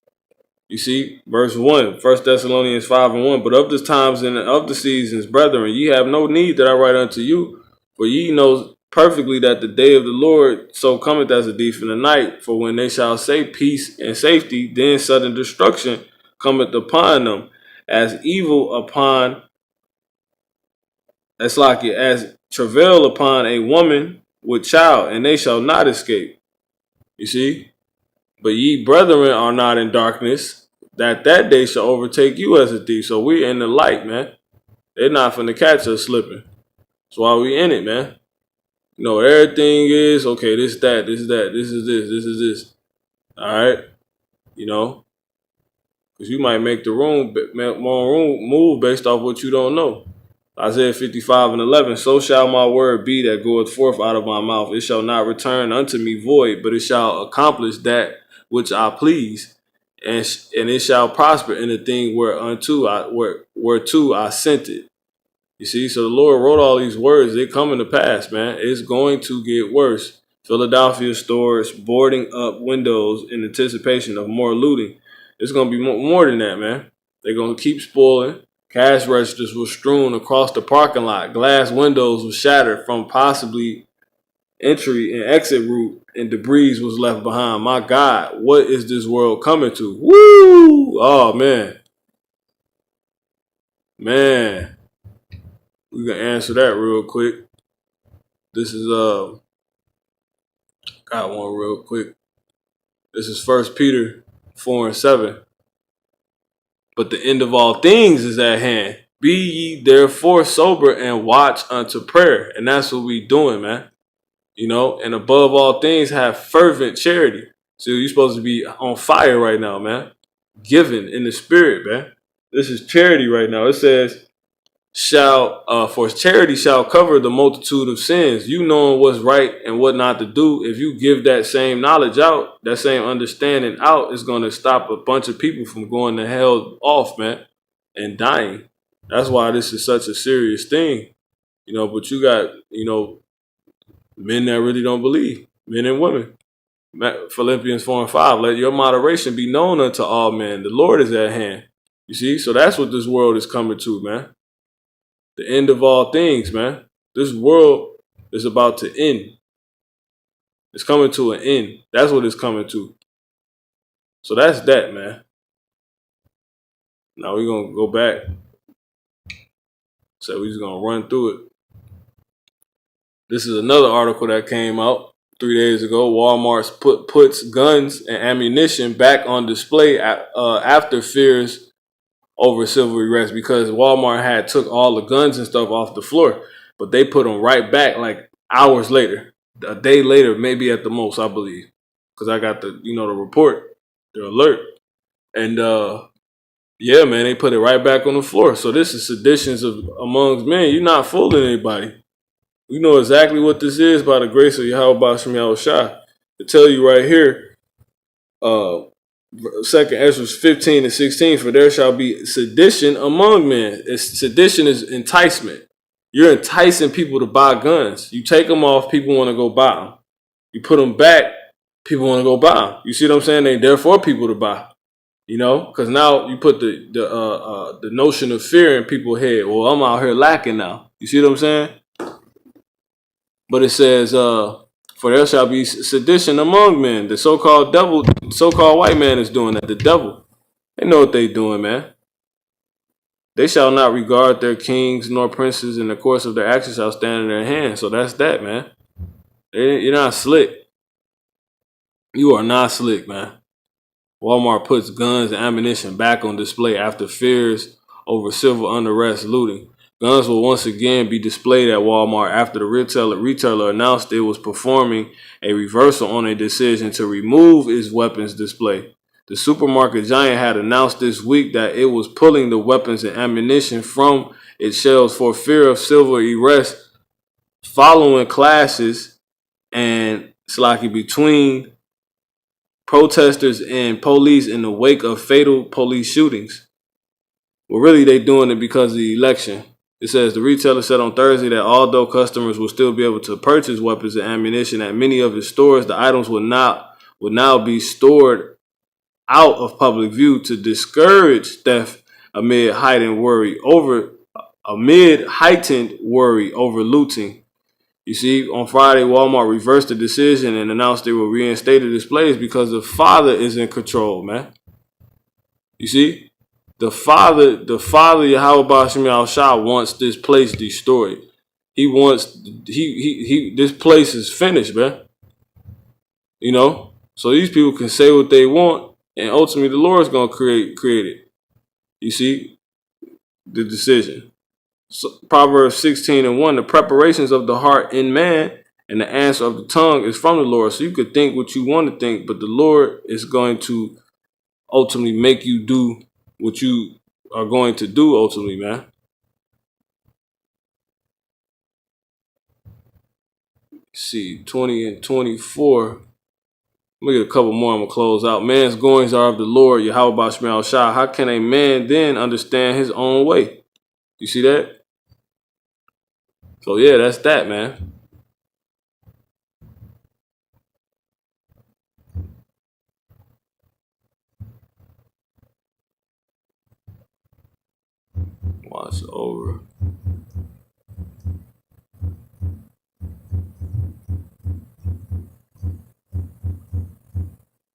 S1: You see, verse 1, 1 Thessalonians 5:1. But of the times and of the seasons, brethren, ye have no need that I write unto you, for ye know perfectly that the day of the Lord so cometh as a thief in the night. For when they shall say peace and safety, then sudden destruction cometh upon them, as evil upon, as travail upon a woman with child, and they shall not escape. You see? But ye brethren are not in darkness, that day shall overtake you as a thief. So we're in the light, man. They're not finna catch us slipping. That's why we in it, man. You know, everything is, okay, this, that, this, that, this is this, this is this. All right? You know? Because you might make the wrong move based off what you don't know. Isaiah 55:11, so shall my word be that goeth forth out of my mouth. It shall not return unto me void, but it shall accomplish that which I please, and it shall prosper in the thing whereto I sent it. You see, so the Lord wrote all these words. They're coming to pass, man. It's going to get worse. Philadelphia stores boarding up windows in anticipation of more looting. It's going to be more than that, man. They're going to keep spoiling. Cash registers were strewn across the parking lot. Glass windows were shattered from possibly entry and exit route, and debris was left behind. My God, what is this world coming to? Woo! Oh, man. Man. We can answer that real quick. This is, got one real quick. This is 1 Peter 4:7. But the end of all things is at hand. Be ye therefore sober and watch unto prayer. And that's what we doing, man. You know, and above all things, have fervent charity. So you're supposed to be on fire right now, man. Giving in the spirit, man. This is charity right now. It says, for charity shall cover the multitude of sins. You knowing what's right and what not to do. If you give that same knowledge out, that same understanding out, it's going to stop a bunch of people from going to hell off, man, and dying. That's why this is such a serious thing, you know. But you got, you know, men that really don't believe, men and women. Philippians 4:5. Let your moderation be known unto all men. The Lord is at hand. You see, so that's what this world is coming to, man. The end of all things, man. This world is about to end. It's coming to an end. That's what it's coming to. So that's that, man. Now we're going to go back. So we're just going to run through it. This is another article that came out 3 days ago. Walmart puts guns and ammunition back on display after fears over civil arrest, because Walmart had took all the guns and stuff off the floor, but they put them right back like hours later, a day later, maybe at the most, I believe, because I got the, you know, the report, the alert, and yeah, man, they put it right back on the floor. So this is seditions amongst men. You're not fooling anybody. You know exactly what this is by the grace of Yahweh Basham Yahushua. To tell you right here, 2nd Ezra 15:16, for there shall be sedition among men. Sedition is enticement. You're enticing people to buy guns. You take them off, people want to go buy them. You put them back, people want to go buy them. You see what I'm saying? They there for people to buy. You know, because now you put the notion of fear in people's head. Well, I'm out here lacking now. You see what I'm saying? But it says, for there shall be sedition among men. The so-called devil, so-called white man is doing that. The devil. They know what they doing, man. They shall not regard their kings nor princes, in the course of their actions shall stand in their hands. So that's that, man. You're not slick. You are not slick, man. Walmart puts guns and ammunition back on display after fears over civil unrest looting. Guns will once again be displayed at Walmart after the retailer announced it was performing a reversal on a decision to remove its weapons display. The supermarket giant had announced this week that it was pulling the weapons and ammunition from its shelves for fear of civil arrest following clashes and between protesters and police in the wake of fatal police shootings. Well, really, they doing it because of the election. It says the retailer said on Thursday that although customers will still be able to purchase weapons and ammunition at many of its stores, the items would now be stored out of public view to discourage theft amid heightened worry over looting. You see, on Friday, Walmart reversed the decision and announced they will reinstate the displays because the father is in control, man. You see, the father, Yahweh Bashim Al Shah wants this place destroyed. He wants this place is finished, man. You know, so these people can say what they want, and ultimately the Lord's gonna create it. You see, the decision. So, Proverbs 16:1, the preparations of the heart in man and the answer of the tongue is from the Lord. So you could think what you want to think, but the Lord is going to ultimately make you do what you are going to do ultimately, man. Let's see, 20 and 24. Let me get a couple more. I'm gonna close out. Man's goings are of the Lord, Yahweh Bashmal Shah. How can a man then understand his own way? You see that? So yeah, that's that, man. Watch over.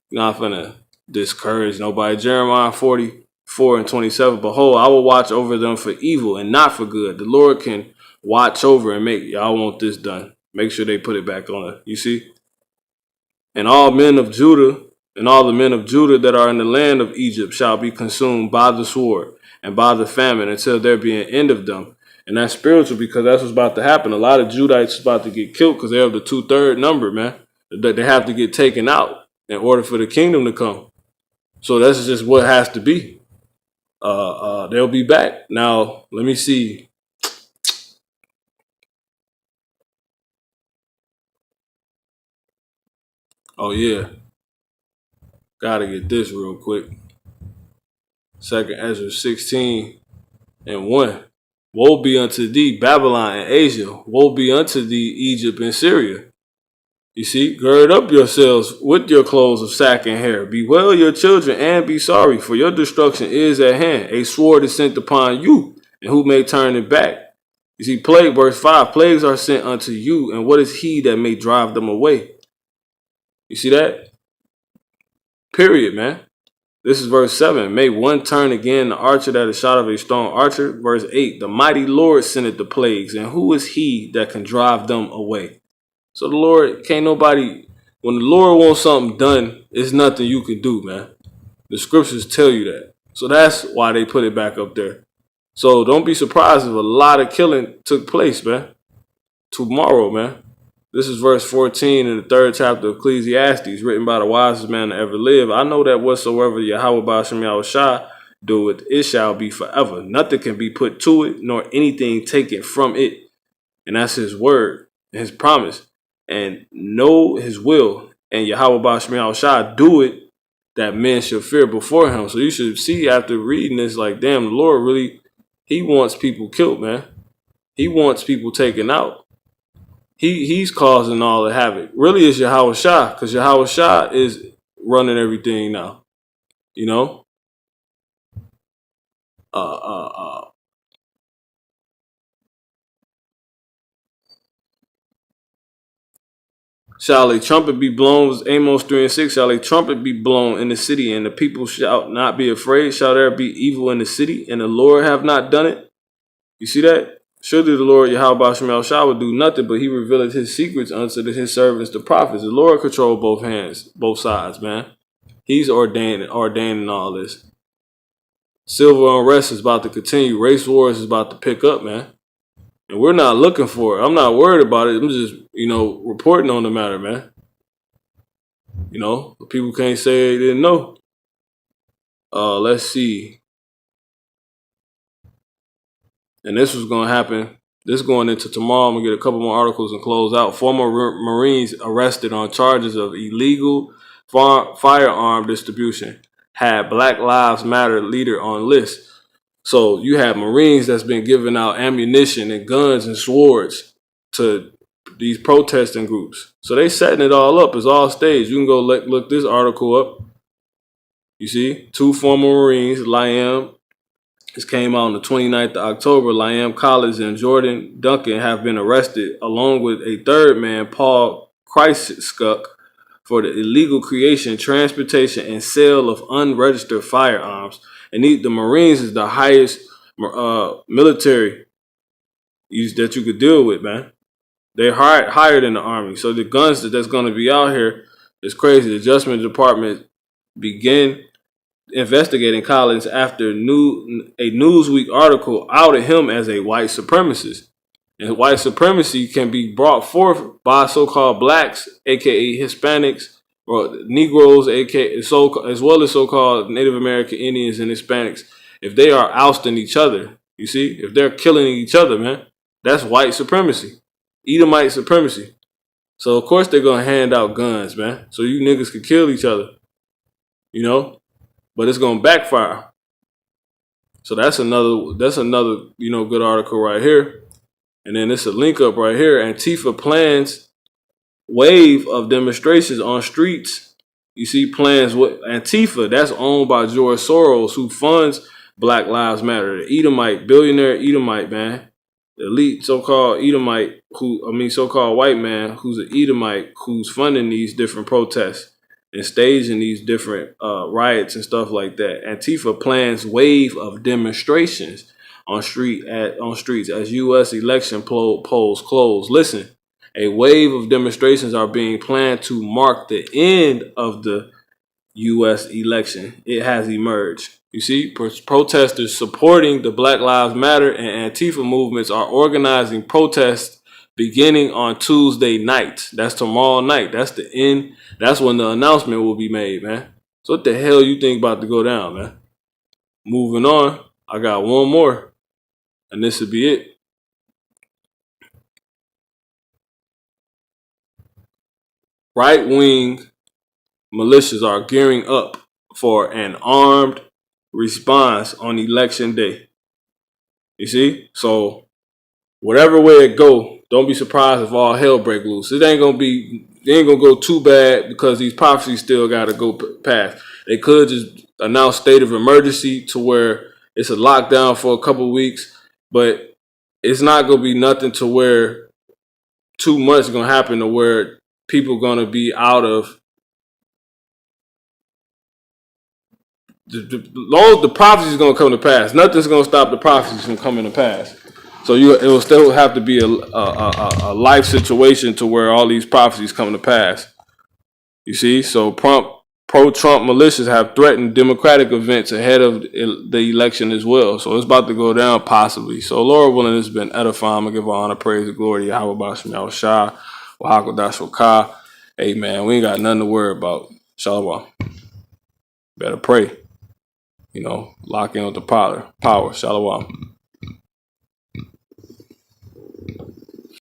S1: Not finna discourage nobody. Jeremiah 44:27. Behold, I will watch over them for evil and not for good. The Lord can watch over and make y'all want this done. Make sure they put it back on it. You see? And all men of Judah and all the men of Judah that are in the land of Egypt shall be consumed by the sword and by the famine until there be an end of them. And that's spiritual because that's what's about to happen. A lot of Judites is about to get killed because they have the 2/3 number, man. That they have to get taken out in order for the kingdom to come. So that's just what has to be. They'll be back. Now, let me see. Oh, yeah. Gotta get this real quick. 2nd Ezra 16:1. Woe be unto thee, Babylon and Asia. Woe be unto thee, Egypt and Syria. You see, gird up yourselves with your clothes of sack and hair. Bewail your children and be sorry, for your destruction is at hand. A sword is sent upon you, and who may turn it back? You see, verse 5, plagues are sent unto you, and what is he that may drive them away? You see that? Period, man. This is verse 7. May one turn again the archer that is shot of a strong archer. Verse 8, the mighty Lord sendeth the plagues, and who is he that can drive them away? So the Lord, can't nobody, when the Lord wants something done, it's nothing you can do, man. The scriptures tell you that. So that's why they put it back up there. So don't be surprised if a lot of killing took place, man. Tomorrow, man. This is verse 14 in the 3rd chapter of Ecclesiastes, written by the wisest man that ever lived. I know that whatsoever Yahweh Ba'ashem Yahushua doeth, it shall be forever. Nothing can be put to it, nor anything taken from it. And that's his word, his promise. And know his will. And Yahweh Ba'ashem Yahushua do it that men should fear before him. So you should see after reading this, like, damn, the Lord really, he wants people killed, man. He wants people taken out. He's causing all the havoc. Really, it's Yahweh Shah, because Yahweh Shah is running everything now. You know? Shall a trumpet be blown? Amos 3:6. Shall a trumpet be blown in the city, and the people shall not be afraid? Shall there be evil in the city, and the Lord have not done it? You see that? Surely the Lord Yahweh Ba'ashem Shah would do nothing, but he revealed his secrets unto his servants, the prophets. The Lord controls both hands, both sides, man. He's ordaining all this. Civil unrest is about to continue. Race wars is about to pick up, man. And we're not looking for it. I'm not worried about it. I'm just, reporting on the matter, man. People can't say they didn't know. Let's see. And this was going to happen. This going into tomorrow. I'm going to get a couple more articles and close out. Former Marines arrested on charges of illegal firearm distribution. Had Black Lives Matter leader on list. So you have Marines that's been giving out ammunition and guns and swords to these protesting groups. So they setting it all up. It's all staged. You can go look this article up. You see, 2 former Marines, Liam, this came out on the 29th of October. Liam Collins and Jordan Duncan have been arrested, along with a third man, Paul Kreiskuck, for the illegal creation, transportation, and sale of unregistered firearms. And the Marines is the highest military that you could deal with, man. They're higher than the Army. So the guns that's going to be out here is crazy. The Justice Department began investigating Collins after a Newsweek article outed him as a white supremacist. And white supremacy can be brought forth by so-called blacks, aka Hispanics, or Negroes, aka as well as so-called Native American Indians and Hispanics, if they are ousting each other. You see, if they're killing each other, man, that's white supremacy, Edomite supremacy. So of course they're gonna hand out guns, man, so you niggas can kill each other, you know. But it's gonna backfire. So that's another good article right here. And then it's a link up right here. Antifa plans wave of demonstrations on streets. You see, plans with Antifa, that's owned by George Soros, who funds Black Lives Matter. The Edomite, billionaire Edomite, man. The elite so-called Edomite, so-called white man who's an Edomite who's funding these different protests and staging these different riots and stuff like that. Antifa plans wave of demonstrations on streets as U.S. election polls close. Listen, a wave of demonstrations are being planned to mark the end of the U.S. election. It has emerged. You see, protesters supporting the Black Lives Matter and Antifa movements are organizing protests beginning on Tuesday night. That's tomorrow night. That's the end. That's when the announcement will be made, man. So what the hell you think about to go down, man? Moving on, I got one more, and this will be it. Right-wing militias are gearing up for an armed response on election day. You see? So whatever way it go, don't be surprised if all hell break loose. It ain't gonna go too bad because these prophecies still gotta go past. They could just announce state of emergency to where it's a lockdown for a couple weeks, but it's not gonna be nothing to where too much is gonna happen to where people gonna be out of the prophecy is gonna come to pass. Nothing's gonna stop the prophecies from coming to pass. So it will still have to be a life situation to where all these prophecies come to pass. You see, so pro-Trump militias have threatened Democratic events ahead of the election as well. So it's about to go down possibly. So Lord willing, this has been edifying. I'm gonna give honor, praise, and glory to Yahweh Bashim Yahushua, Wahakodash Wakah. Hey man, we ain't got nothing to worry about. Shalom. Better pray. Lock in with the power. Shalom.